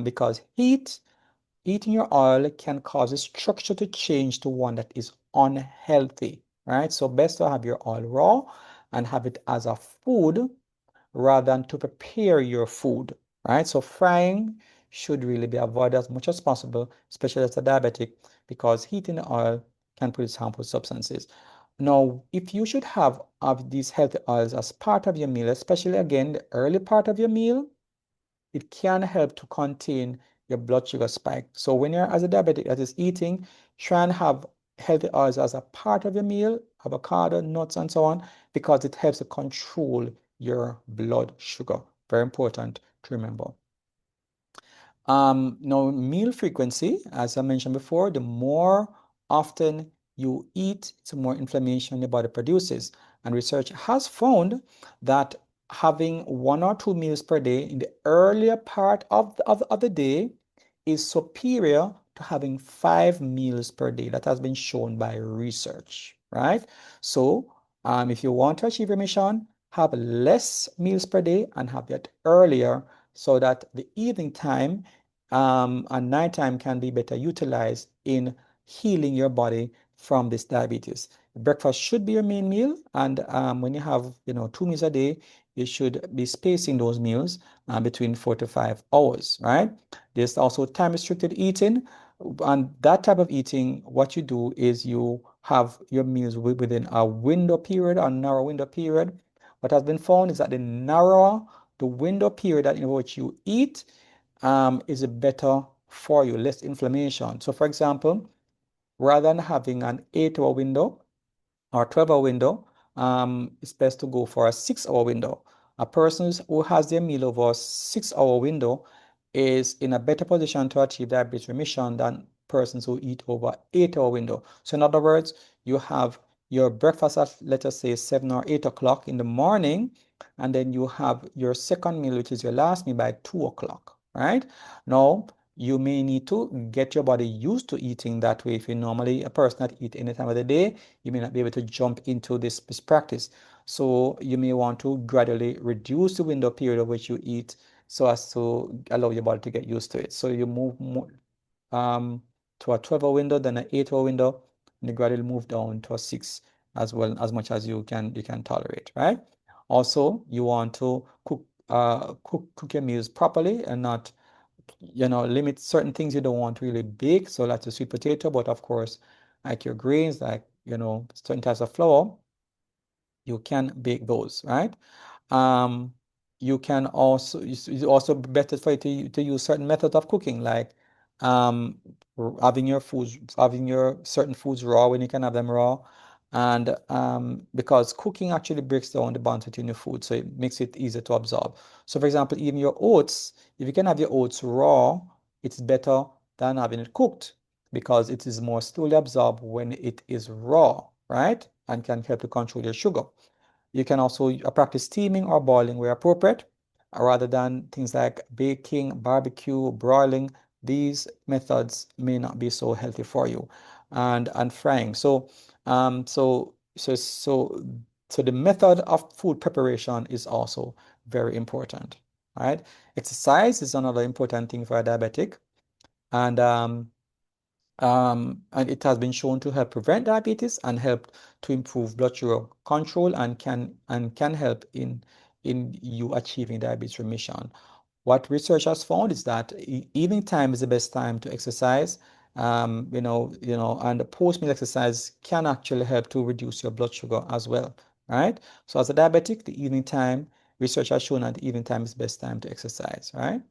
because heating your oil can cause the structure to change to one that is unhealthy, right? So best to have your oil raw and have it as a food rather than to prepare your food, right? So frying should really be avoided as much as possible, especially as a diabetic, because heating the oil can produce harmful substances. Now, if you should have these healthy oils as part of your meal, especially again, the early part of your meal, it can help to contain your blood sugar spike. So when you're as a diabetic that is eating, try and have healthy oils as a part of your meal, avocado, nuts, and so on, because it helps to control your blood sugar. Very important to remember. Now, meal frequency, as I mentioned before, the more often you eat, the more inflammation your body produces. And research has found that having 1 or 2 meals per day in the earlier part of the day is superior to having 5 meals per day. That has been shown by research, right? So, if you want to achieve remission, have less meals per day and have it earlier so that the evening time and nighttime can be better utilized in healing your body from this diabetes. Breakfast should be your main meal, and when you have 2 meals a day, you should be spacing those meals between 4 to 5 hours, right? There's also time restricted eating, and that type of eating, what you do is you have your meals within a window period, a narrow window period. What has been found is that the narrower the window period in which you eat, is better for you, less inflammation. So, for example, rather than having an 8 hour window or 12 hour window, it's best to go for a 6 hour window. A person who has their meal over a 6 hour window is in a better position to achieve diabetes remission than persons who eat over 8 hour window. So, in other words, you have your breakfast at, let us say, 7 or 8 o'clock in the morning, and then you have your second meal, which is your last meal, by 2 o'clock, right? Now, you may need to get your body used to eating that way. If you're normally a person that eat any time of the day, you may not be able to jump into this practice. So you may want to gradually reduce the window period of which you eat so as to allow your body to get used to it. So you move more, to a 12 hour window, then an 8 hour window, and you gradually move down to a 6 as well, as much as you can tolerate, right? Also, you want to cook your meals properly and not limit certain things you don't want to really bake. So like the sweet potato, but of course, like your grains, like, certain types of flour, you can bake those, right? Um, you can also, it's also better for you to use certain methods of cooking, like um, having your certain foods raw when you can have them raw. And because cooking actually breaks down the bonds between your food, so it makes it easier to absorb. So, for example, even your oats, if you can have your oats raw, it's better than having it cooked because it is more slowly absorbed when it is raw, right? And can help to control your sugar. You can also practice steaming or boiling where appropriate, rather than things like baking, barbecue, broiling. These methods may not be so healthy for you, and frying. So the method of food preparation is also very important, right? Exercise is another important thing for a diabetic, and and it has been shown to help prevent diabetes and help to improve blood sugar control and can help in you achieving diabetes remission. What research has found is that evening time is the best time to exercise. And the post-meal exercise can actually help to reduce your blood sugar as well, right? So as a diabetic, the evening time, research has shown that the evening time is the best time to exercise, right?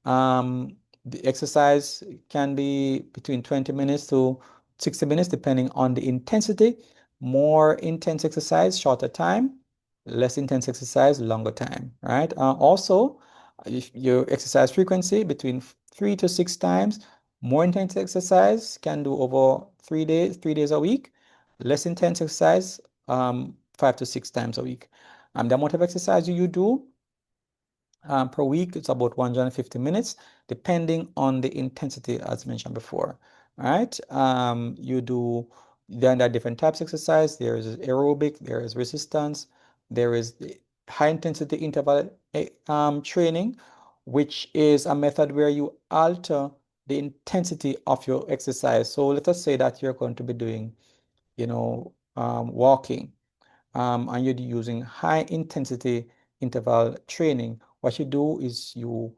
Um, the exercise can be between 20 minutes to 60 minutes, depending on the intensity. More intense exercise, shorter time, less intense exercise, longer time, right? Also, if your exercise frequency between 3 to 6 times, more intense exercise can do over 3 days a week, less intense exercise, 5 to 6 times a week. The amount of exercise you do per week, it's about 150 minutes, depending on the intensity, as mentioned before. All right. There are different types of exercise. There is aerobic, there is resistance, there is the high intensity interval training, which is a method where you alter the intensity of your exercise. So let us say that you're going to be doing, walking, and you're using high intensity interval training, what you do is you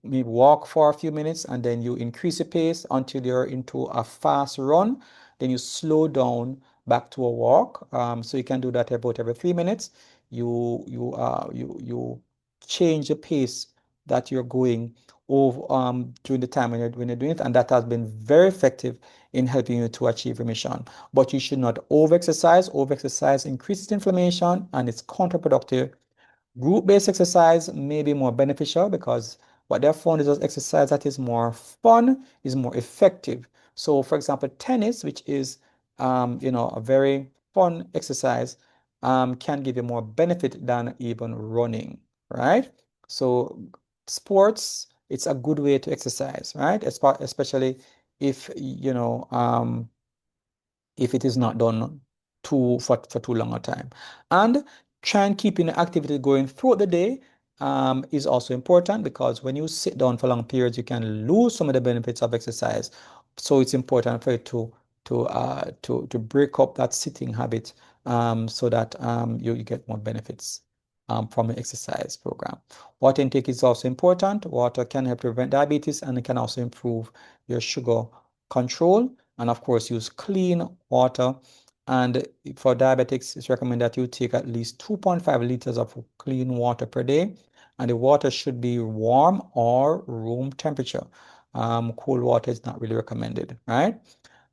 may walk for a few minutes and then you increase the pace until you're into a fast run. Then you slow down back to a walk. So you can do that about every 3 minutes. You change the pace that you're going over during the time when you're doing it, and that has been very effective in helping you to achieve remission. But you should not overexercise. Overexercise increases inflammation and it's counterproductive. Group-based exercise may be more beneficial because what they've found is that exercise that is more fun is more effective. So, for example, tennis, which is a very fun exercise, can give you more benefit than even running, right? So, sports, it's a good way to exercise, right? Especially if if it is not done for too long a time. And try and keeping the activity going throughout the day is also important because when you sit down for long periods, you can lose some of the benefits of exercise. So it's important for you to break up that sitting habit so that you get more benefits from the exercise program. Water intake is also important. Water can help prevent diabetes and it can also improve your sugar control. And of course, use clean water. And for diabetics, it's recommended that you take at least 2.5 liters of clean water per day. And the water should be warm or room temperature. Cold water is not really recommended, right?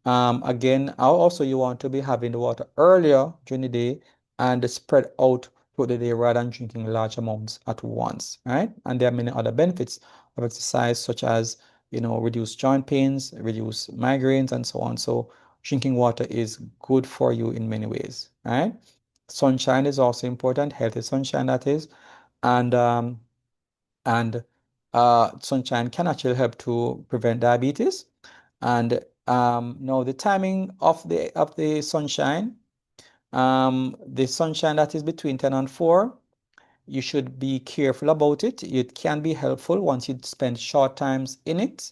Again, also you want to be having the water earlier during the day and spread out through the day rather than drinking large amounts at once, right? And there are many other benefits of exercise, such as, reduce joint pains, reduce migraines, and so on. So drinking water is good for you in many ways, right? Sunshine is also important, healthy sunshine that is, and and sunshine can actually help to prevent diabetes. And now the timing of the sunshine, the sunshine that is between 10 and 4, you should be careful about it. It can be helpful once you spend short times in it.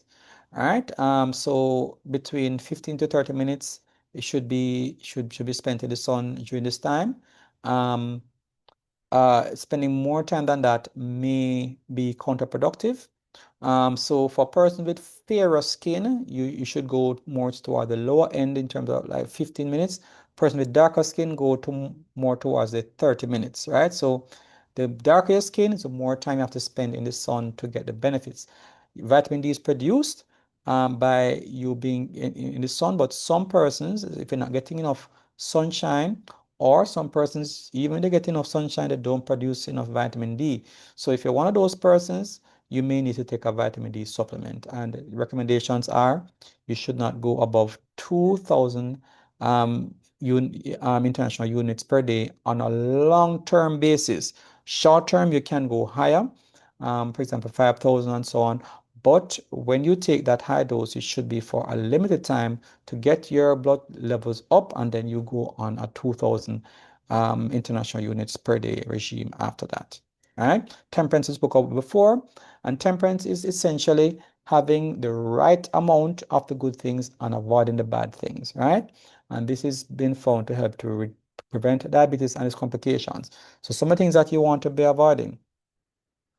All right. So between 15 to 30 minutes, it should be spent in the sun during this time. Um, Spending more time than that may be counterproductive. So for persons with fairer skin, you should go more toward the lower end in terms of like 15 minutes. Person with darker skin go to more towards the 30 minutes, right? So the darker your skin, the more time you have to spend in the sun to get the benefits. Vitamin D is produced by you being in the sun, but some persons, if you're not getting enough sunshine, or some persons, even if they get enough sunshine, they don't produce enough vitamin D. So if you're one of those persons, you may need to take a vitamin D supplement. And the recommendations are you should not go above 2,000 international units per day on a long-term basis. Short-term, you can go higher, for example, 5,000 and so on. But when you take that high dose, it should be for a limited time to get your blood levels up, and then you go on a 2,000 international units per day regime after that. All right. Temperance we spoke about before, and temperance is essentially having the right amount of the good things and avoiding the bad things, right? And this has been found to help to prevent diabetes and its complications. So some of the things that you want to be avoiding: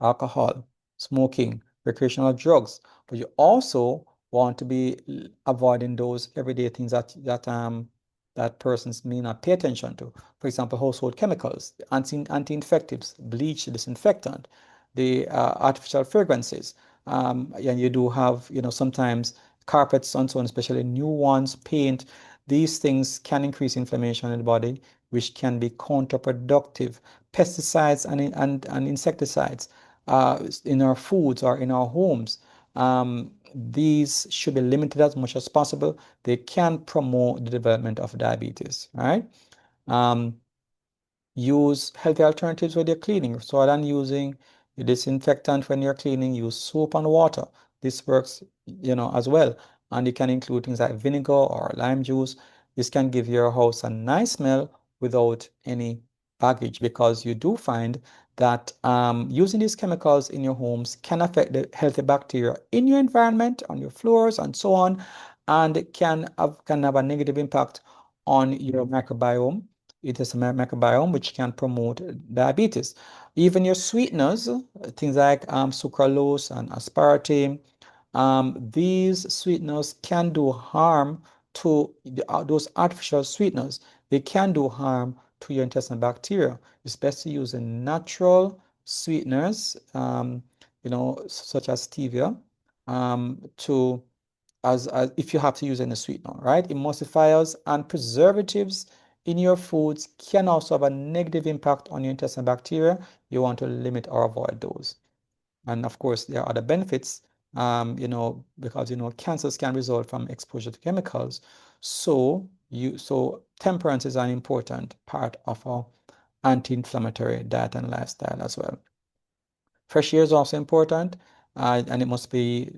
alcohol, smoking, recreational drugs, but you also want to be avoiding those everyday things that persons may not pay attention to. For example, household chemicals, anti-infectives, bleach, disinfectant, the artificial fragrances. And you do have, sometimes carpets and so on, especially new ones, paint. These things can increase inflammation in the body, which can be counterproductive. Pesticides and insecticides in our foods or in our homes. These should be limited as much as possible. They can promote the development of diabetes, right? Um, Use healthy alternatives when you're cleaning. So rather than using a disinfectant when you're cleaning, use soap and water. This works, as well. And you can include things like vinegar or lime juice. This can give your house a nice smell without any baggage, because you do find that using these chemicals in your homes can affect the healthy bacteria in your environment, on your floors, and so on, and it can have a negative impact on your microbiome. It is a microbiome which can promote diabetes. Even your sweeteners, things like sucralose and aspartame, these sweeteners can do harm to those artificial sweeteners. they can do harm to your intestinal bacteria. It's best to use a natural sweeteners, such as stevia, to as if you have to use any sweetener, right? Emulsifiers and preservatives in your foods can also have a negative impact on your intestinal bacteria. You want to limit or avoid those. And of course, there are other benefits, because cancers can result from exposure to chemicals. So temperance is an important part of our anti-inflammatory diet and lifestyle as well. Fresh air is also important, and it must be,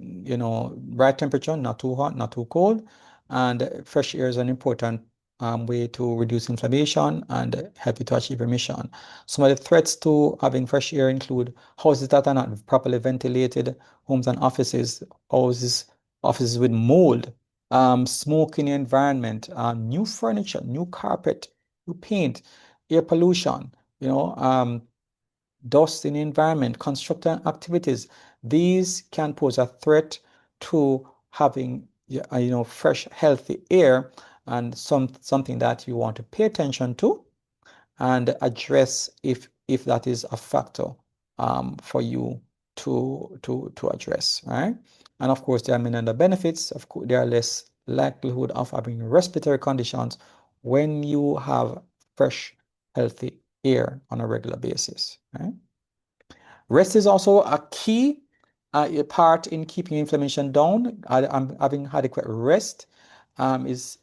right temperature, not too hot, not too cold. And fresh air is an important way to reduce inflammation and help you to achieve remission. Some of the threats to having fresh air include houses that are not properly ventilated, homes and offices with mold, smoke in the environment, new furniture, new carpet, new paint, air pollution, you know, um, dust in the environment, construction activities. These can pose a threat to having, fresh, healthy air, and something that you want to pay attention to and address if that is a factor for you to address, right? And of course, there are many other benefits. Of course, there are less likelihood of having respiratory conditions when you have fresh, healthy air on a regular basis, right? Rest is also a key part in keeping inflammation down. Having adequate rest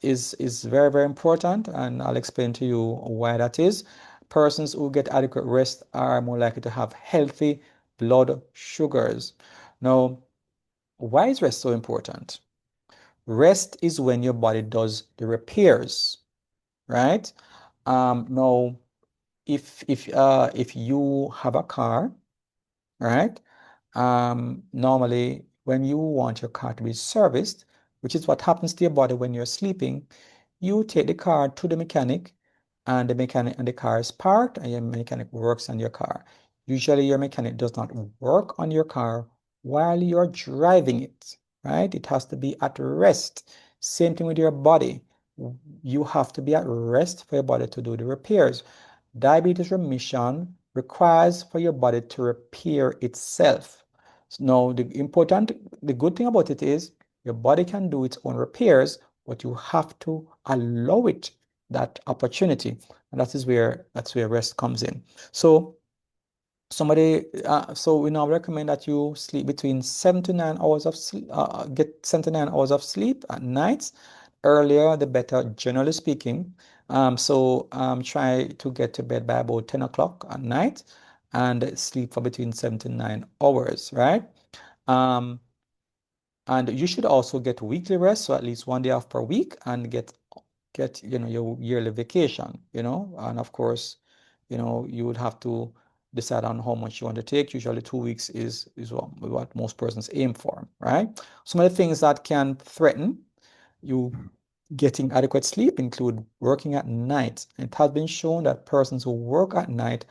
is very, very important, and I'll explain to you why that is. Persons who get adequate rest are more likely to have healthy blood sugars. Now, why is rest so important? Rest is when your body does the repairs, right? Now, if you have a car, right? Normally, when you want your car to be serviced, which is what happens to your body when you're sleeping, you take the car to the mechanic, and the car is parked, and your mechanic works on your car. Usually, your mechanic does not work on your car while you're driving it, right? It has to be at rest. Same thing with your body. You have to be at rest for your body to do the repairs. Diabetes remission requires for your body to repair itself. So now, the good thing about it is your body can do its own repairs, but you have to allow it that opportunity, and that's where rest comes in. So so we now recommend that you sleep between 7 to 9 hours of sleep, get 7 to 9 hours of sleep at night. Earlier, the better, generally speaking. Try to get to bed by about 10 o'clock at night and sleep for between 7 to 9 hours, right? Um, and you should also get weekly rest, so at least one day off per week, and get your yearly vacation, and of course, you would have to decide on how much you want to take. Usually 2 weeks is what most persons aim for, right? Some of the things that can threaten you getting adequate sleep include working at night. It has been shown that persons who work at night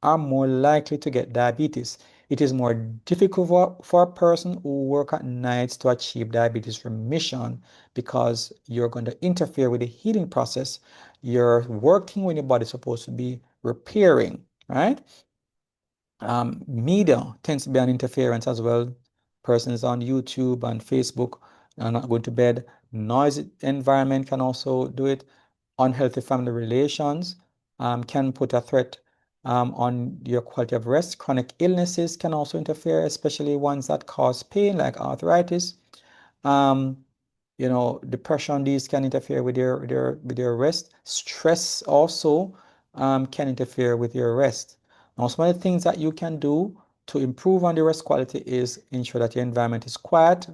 are more likely to get diabetes. It is more difficult for a person who work at nights to achieve diabetes remission because you're going to interfere with the healing process. You're working when your body's supposed to be repairing, right? Media tends to be an interference as well. Persons on YouTube and Facebook are not going to bed. Noisy environment can also do it. Unhealthy family relations can put a threat on your quality of rest. Chronic illnesses can also interfere, especially ones that cause pain, like arthritis. Um, Depression, these can interfere with your rest. Stress also can interfere with your rest. Now, some of the things that you can do to improve on the rest quality is ensure that your environment is quiet,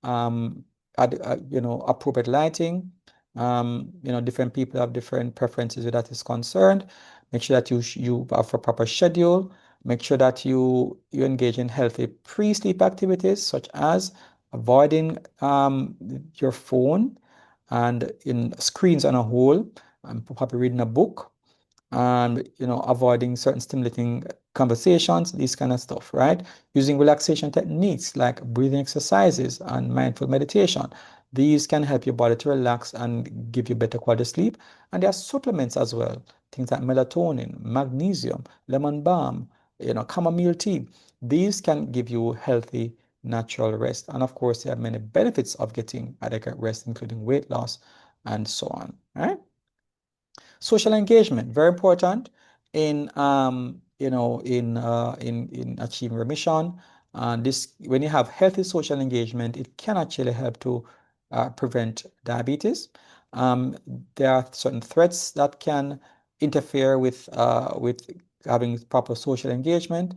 um, appropriate lighting. Different people have different preferences where that is concerned. Make sure that you have a proper schedule. Make sure that you engage in healthy pre-sleep activities such as avoiding your phone and in screens on a whole, and probably reading a book, and avoiding certain stimulating conversations, these kind of stuff, right? Using relaxation techniques like breathing exercises and mindful meditation. These can help your body to relax and give you better quality sleep. And there are supplements as well, things like melatonin, magnesium, lemon balm, chamomile tea. These can give you healthy, natural rest. And of course, there are many benefits of getting adequate rest, including weight loss and so on. Right? Social engagement, very important in in achieving remission. And this, when you have healthy social engagement, it can actually help to prevent diabetes. Um, there are certain threats that can interfere with having proper social engagement.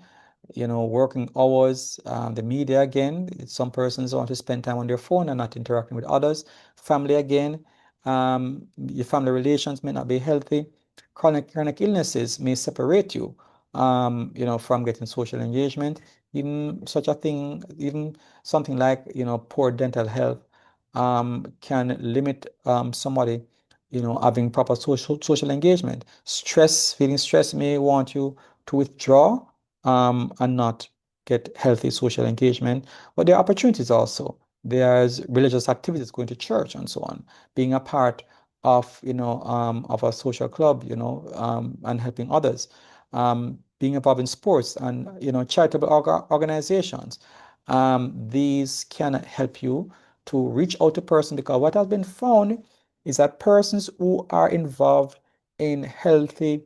Working hours, the media again. Some persons want to spend time on their phone and not interacting with others. Family again, your family relations may not be healthy. Chronic illnesses may separate you, from getting social engagement. Even such a thing, even something like, poor dental health, can limit somebody, having proper social engagement. Feeling stress may want you to withdraw, and not get healthy social engagement. But there are opportunities also. There's religious activities, going to church and so on, being a part of a social club, and helping others, being involved in sports and, charitable organizations. These can help you to reach out to person, because what has been found is that persons who are involved in healthy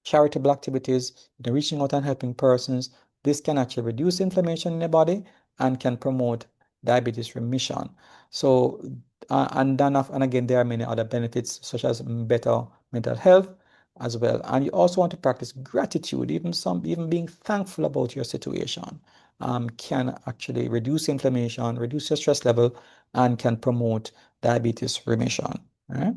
charitable activities, reaching out and helping persons, this can actually reduce inflammation in the body and can promote diabetes remission. So, and again, there are many other benefits such as better mental health as well. And you also want to practice gratitude, even being thankful about your situation, can actually reduce inflammation, reduce your stress level, and can promote diabetes remission. Right?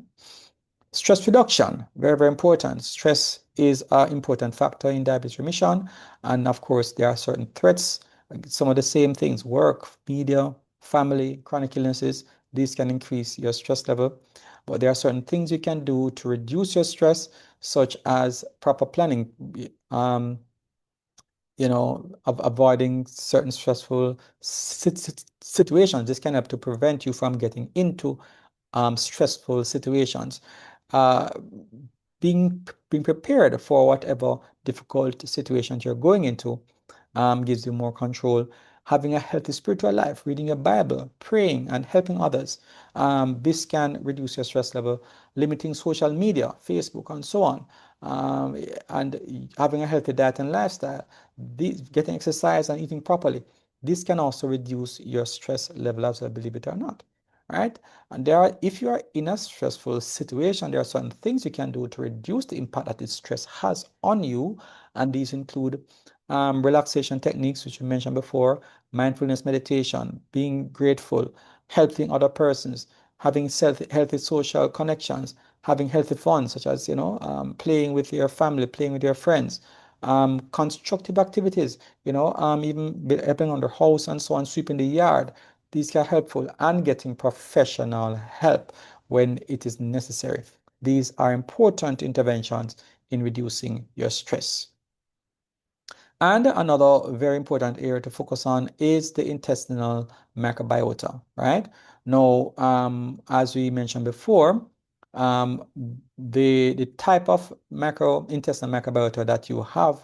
Stress reduction, very, very important. Stress is an important factor in diabetes remission. And of course, there are certain threats, some of the same things, work, media, family, chronic illnesses. These can increase your stress level. But there are certain things you can do to reduce your stress, such as proper planning, avoiding certain stressful situations. This can help to prevent you from getting into stressful situations. Uh, being prepared for whatever difficult situations you're going into, gives you more control. Having a healthy spiritual life, reading your Bible, praying, and helping others. This can reduce your stress level. Limiting social media, Facebook, and so on. And having a healthy diet and lifestyle, getting exercise and eating properly. This can also reduce your stress level as well, believe it or not. Right? And if you are in a stressful situation, there are certain things you can do to reduce the impact that this stress has on you. And these include relaxation techniques, which we mentioned before, mindfulness meditation, being grateful, helping other persons, having healthy social connections, having healthy fun, such as, playing with your family, playing with your friends, constructive activities, even helping on the house and so on, sweeping the yard. These are helpful, and getting professional help when it is necessary. These are important interventions in reducing your stress. And another very important area to focus on is the intestinal microbiota, right? Now, as we mentioned before, um, the type of intestinal microbiota that you have,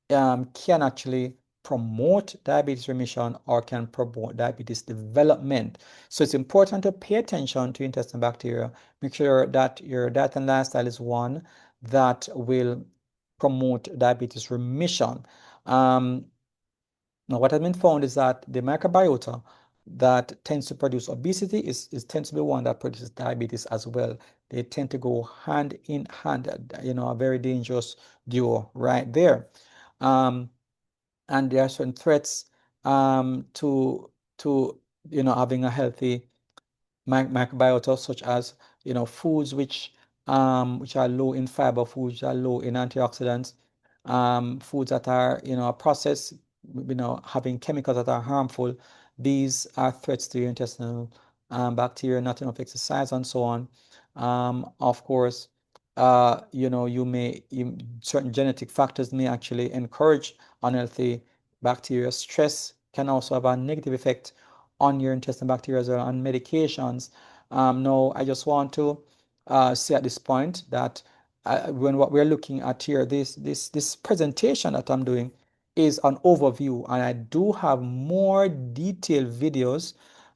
can actually promote diabetes remission or can promote diabetes development. So it's important to pay attention to intestinal bacteria. Make sure that your diet and lifestyle is one that will promote diabetes remission. Um, Now, what has been found is that the microbiota that tends to produce obesity is tends to be one that produces diabetes as well. They tend to go hand in hand, a very dangerous duo right there. Um, and there are certain threats, to having a healthy microbiota, such as foods which are low in fiber, foods which are low in antioxidants, foods that are processed, having chemicals that are harmful. These are threats to your intestinal bacteria. Not enough exercise and so on. Of course, certain genetic factors may actually encourage unhealthy bacteria. Stress can also have a negative effect on your intestinal bacteria as well, on medications. Now, I just want to say at this point that when what we're looking at here, this presentation that I'm doing is an overview, and I do have more detailed videos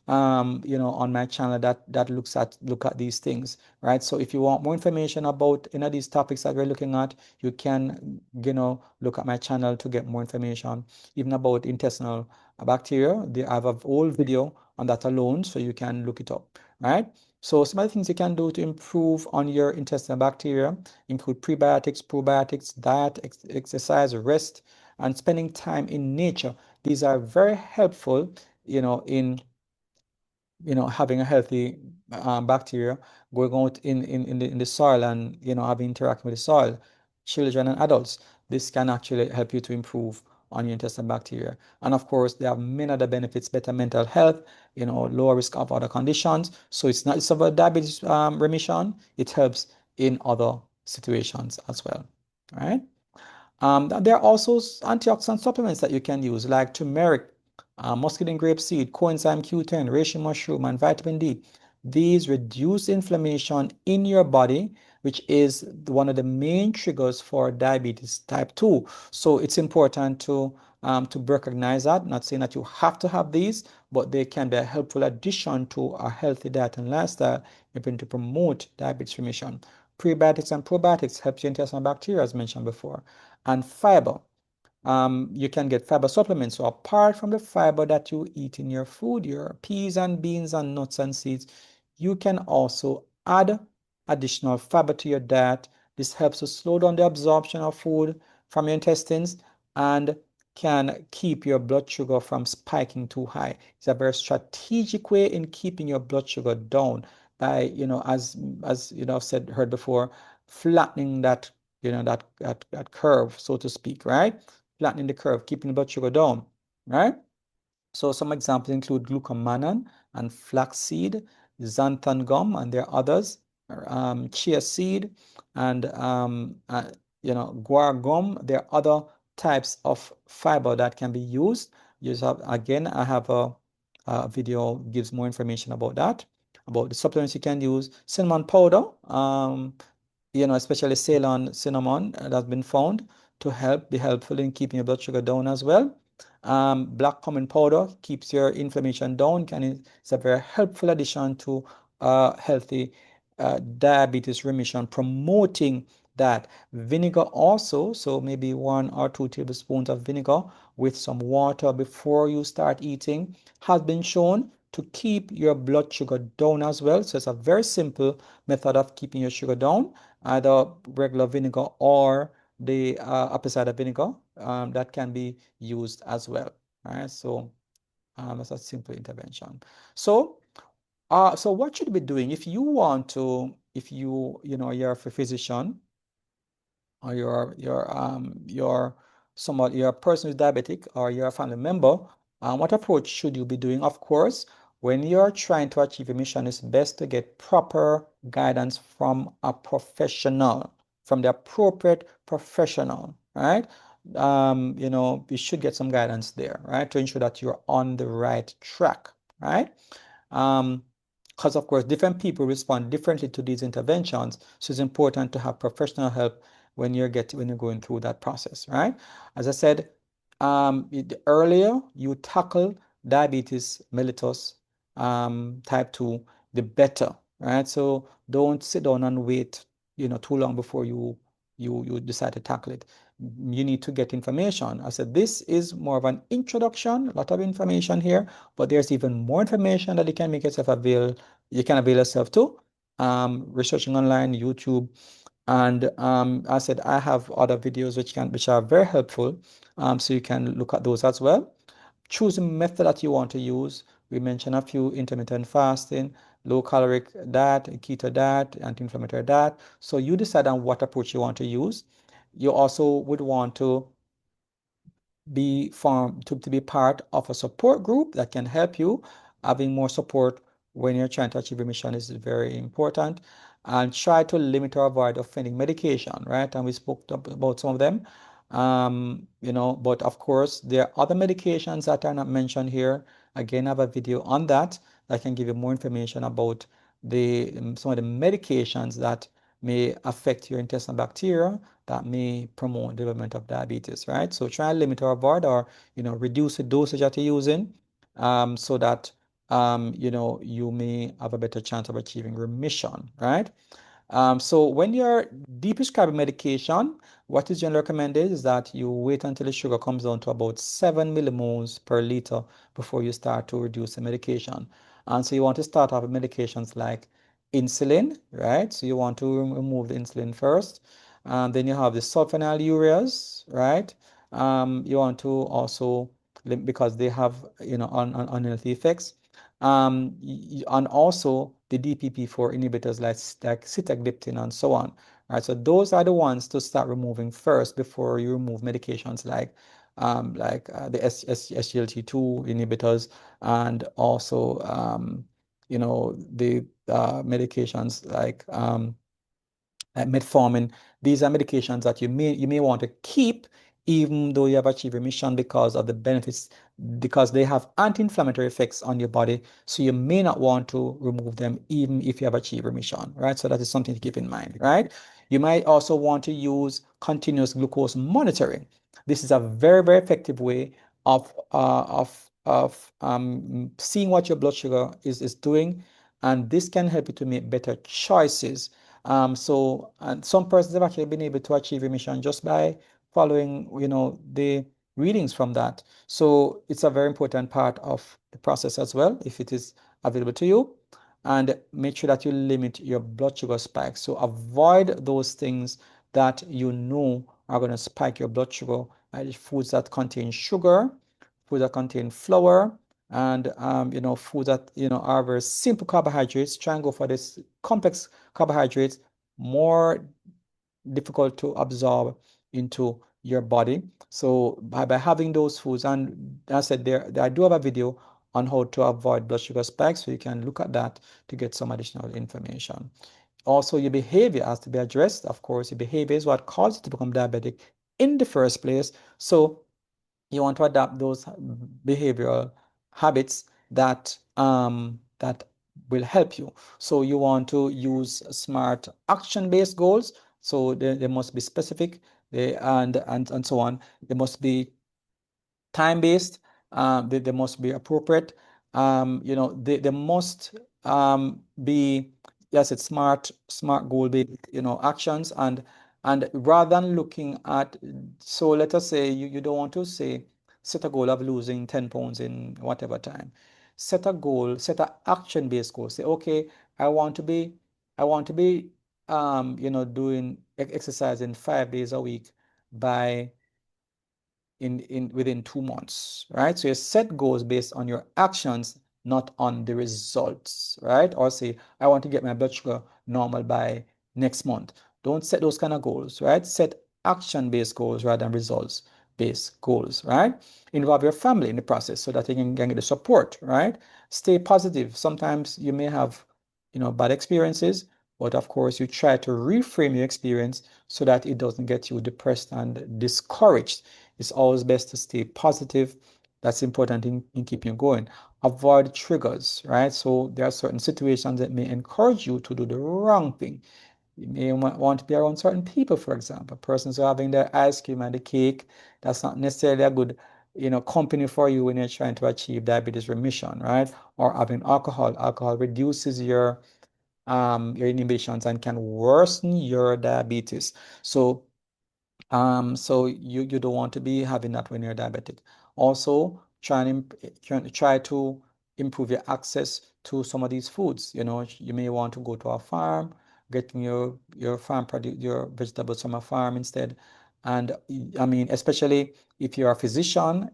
on my channel that look at these things, right? So if you want more information about any of these topics that we're looking at, you can, look at my channel to get more information, even about intestinal bacteria. I have a whole video on that alone, so you can look it up, right? So some of the things you can do to improve on your intestinal bacteria include prebiotics, probiotics, diet, exercise, rest, and spending time in nature. These are very helpful, in having a healthy bacteria going out in the soil and having interaction with the soil, children and adults. This can actually help you to improve on your intestinal bacteria. And of course, there are many other benefits: better mental health, lower risk of other conditions. So it's not just about diabetes remission, it helps in other situations as well. All right. There are also antioxidant supplements that you can use, like turmeric, muscadine grape seed, coenzyme Q10, reishi mushroom, and vitamin D. These reduce inflammation in your body, which is one of the main triggers for diabetes type 2. So it's important to recognize that. Not saying that you have to have these, but they can be a helpful addition to a healthy diet and lifestyle, even to promote diabetes remission. Prebiotics and probiotics help your intestinal bacteria, as mentioned before. And fiber. You can get fiber supplements. So apart from the fiber that you eat in your food, your peas and beans and nuts and seeds, you can also add additional fiber to your diet. This helps to slow down the absorption of food from your intestines and can keep your blood sugar from spiking too high. It's a very strategic way in keeping your blood sugar down by, as I've heard before, flattening that curve, so to speak, right? Flattening the curve, keeping the blood sugar down, right? So some examples include glucomannan and flaxseed, xanthan gum, and there are others, chia seed, and guar gum. There are other types of fiber that can be used. Again, I have a video gives more information about that, about the supplements you can use. Cinnamon powder, especially Ceylon cinnamon, that's been found to be helpful in keeping your blood sugar down as well. Black cumin powder keeps your inflammation down, it's a very helpful addition to healthy diabetes remission, promoting that. Vinegar also, so maybe 1 or 2 tablespoons of vinegar with some water before you start eating, has been shown to keep your blood sugar down as well. So it's a very simple method of keeping your sugar down, either regular vinegar or the apple cider vinegar that can be used as well. All right, so that's a simple intervention. So what should you be doing if you want to, if you're a physician, or you're a person who's diabetic, or you're a family member, what approach should you be doing? Of course, when you're trying to achieve a mission, it's best to get proper guidance from a professional, from the appropriate professional, right? You should get some guidance there, right, to ensure that you're on the right track, right? Because of course, different people respond differently to these interventions, so it's important to have professional help when you're going through that process, right? As I said, the earlier you tackle diabetes mellitus type 2, the better, right? So don't sit down and wait, too long before you decide to tackle it. You need to get information. I said this is more of an introduction, a lot of information here, but there's even more information that you can make yourself avail. You can avail yourself to. Researching online, YouTube, and I said I have other videos which are very helpful, so you can look at those as well. Choose a method that you want to use. We mentioned a few: intermittent fasting, low caloric diet, keto diet, anti-inflammatory diet. So you decide on what approach you want to use. You also would want to be part of a support group that can help you. Having more support when you're trying to achieve remission is very important. And try to limit or avoid offending medication, right? And we spoke about some of them. But of course, there are other medications that are not mentioned here Again, I have a video on that that can give you more information about some of the medications that may affect your intestinal bacteria that may promote development of diabetes, right? So try and limit or avoid or, reduce the dosage that you're using, so that, you may have a better chance of achieving remission, right? So when you're deprescribing medication, what is generally recommended is that you wait until the sugar comes down to about 7 millimoles per liter before you start to reduce the medication. And so you want to start off with medications like insulin, right? So you want to remove the insulin first. Then you have the sulfonylureas, right? You want to also, because they have, unhealthy effects. And also the DPP4 inhibitors like sitagliptin and so on. Right, so those are the ones to start removing first before you remove medications like the SGLT2 inhibitors and also the medications like metformin. These are medications that you may want to keep even though you have achieved remission because of the benefits, because they have anti-inflammatory effects on your body. So you may not want to remove them even if you have achieved remission, right? So that is something to keep in mind, right? You might also want to use continuous glucose monitoring. This is a very, very effective way of seeing what your blood sugar is doing, and this can help you to make better choices. And some persons have actually been able to achieve remission just by following, the readings from that. So it's a very important part of the process as well, if it is available to you. And make sure that you limit your blood sugar spikes. So avoid those things that you know are going to spike your blood sugar, like foods that contain sugar, foods that contain flour, and foods that are very simple carbohydrates. Try and go for this complex carbohydrates, more difficult to absorb into your body. So by having those foods, and as I said, I do have a video on how to avoid blood sugar spikes, so you can look at that to get some additional information. Also, your behavior has to be addressed. Of course, your behavior is what caused you to become diabetic in the first place. So you want to adapt those behavioral habits that will help you. So you want to use smart action-based goals. So they must be specific, and so on. They must be time-based. They must be appropriate. They must be, yes, it's smart goal-based, actions. And rather than looking at, so let us say you don't want to say set a goal of losing 10 pounds in whatever time. Set a goal, set an action-based goal. Say, okay, I want to be, I want to be, doing exercising 5 days a week by within 2 months, right? So your set goals based on your actions, not on the results, right? Or say, I want to get my blood sugar normal by next month. Don't set those kind of goals, right? Set action-based goals rather than results-based goals, right? Involve your family in the process so that they can get the support, right? Stay positive. Sometimes you may have, bad experiences, but of course you try to reframe your experience so that it doesn't get you depressed and discouraged. It's always best to stay positive. That's important in keeping you going. Avoid triggers, right? So there are certain situations that may encourage you to do the wrong thing. You may want to be around certain people, for example. Persons who are having their ice cream and the cake, that's not necessarily a good, company for you when you're trying to achieve diabetes remission, right? Or having alcohol. Alcohol reduces your inhibitions and can worsen your diabetes. So you don't want to be having that when you're diabetic. Also, try to improve your access to some of these foods. You may want to go to a farm, getting your farm produce your vegetables from a farm instead. And I mean, especially if you're a physician,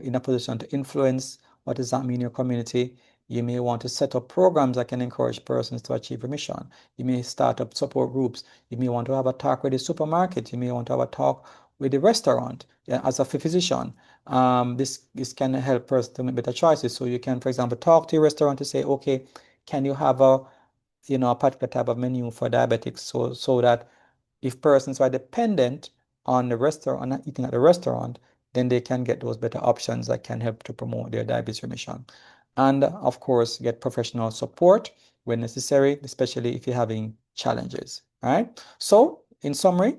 in a position to influence what does that mean in your community, you may want to set up programs that can encourage persons to achieve remission. You may start up support groups. You may want to have a talk with the supermarket. You may want to have a talk with the restaurant. Yeah, as a physician, this can help person to make better choices. So you can, for example, talk to your restaurant to say, okay, can you have a particular type of menu for diabetics, so that if persons are dependent on the restaurant, not eating at the restaurant, then they can get those better options that can help to promote their diabetes remission. And of course, get professional support when necessary, especially if you're having challenges. All right. So, in summary,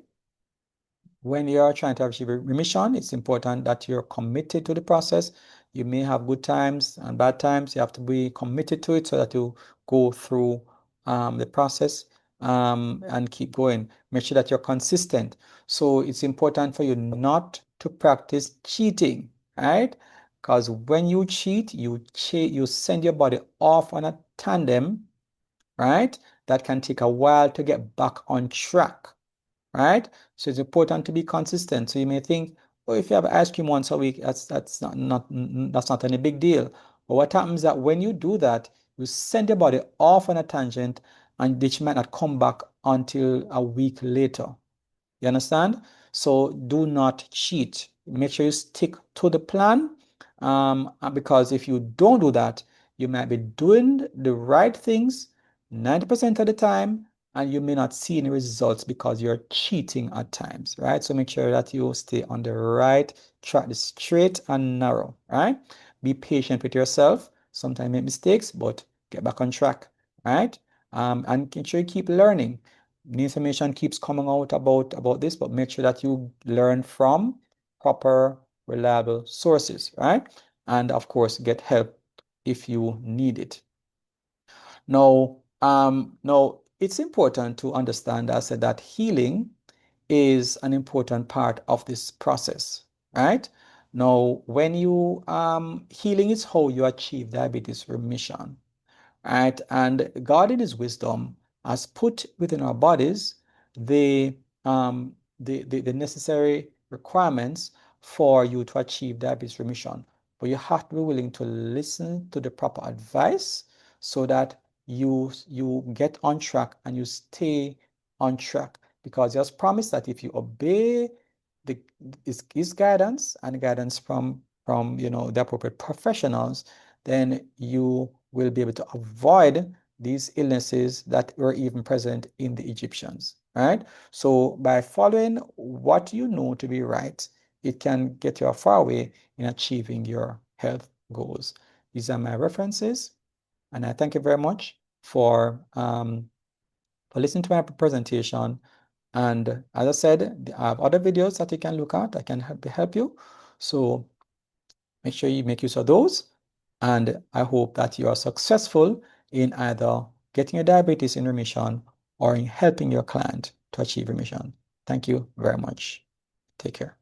when you are trying to achieve remission, it's important that you're committed to the process. You may have good times and bad times. You have to be committed to it so that you go through the process and keep going. Make sure that you're consistent. So it's important for you not to practice cheating, right? Because when you cheat, you send your body off on a tandem, right? That can take a while to get back on track, right? So it's important to be consistent. So you may think, oh, if you have ice cream once a week, that's not any big deal. But what happens is that when you do that, you send your body off on a tangent, and which might not come back until a week later. You understand? So do not cheat. Make sure you stick to the plan, because if you don't do that, you might be doing the right things 90% of the time, and you may not see any results because you're cheating at times, right? So make sure that you stay on the right track, the straight and narrow, right? Be patient with yourself. Sometimes make mistakes, but get back on track, right? And make sure you keep learning. New information keeps coming out about this, but make sure that you learn from proper, reliable sources, right? And of course, get help if you need it. Now, it's important to understand, I said, that healing is an important part of this process, right? Now, when you healing is how you achieve diabetes remission, right? And God in His wisdom has put within our bodies the the necessary requirements for you to achieve diabetes remission. But you have to be willing to listen to the proper advice so that you get on track and you stay on track. Because He has promised that if you obey the his guidance and guidance from the appropriate professionals, then you will be able to avoid these illnesses that were even present in the Egyptians, right? So by following what you know to be right, it can get you far away in achieving your health goals. These are my references, and I thank you very much for listening to my presentation. And as I said, I have other videos that you can look at. I can help you. So make sure you make use of those. And I hope that you are successful in either getting your diabetes in remission or in helping your client to achieve remission. Thank you very much. Take care.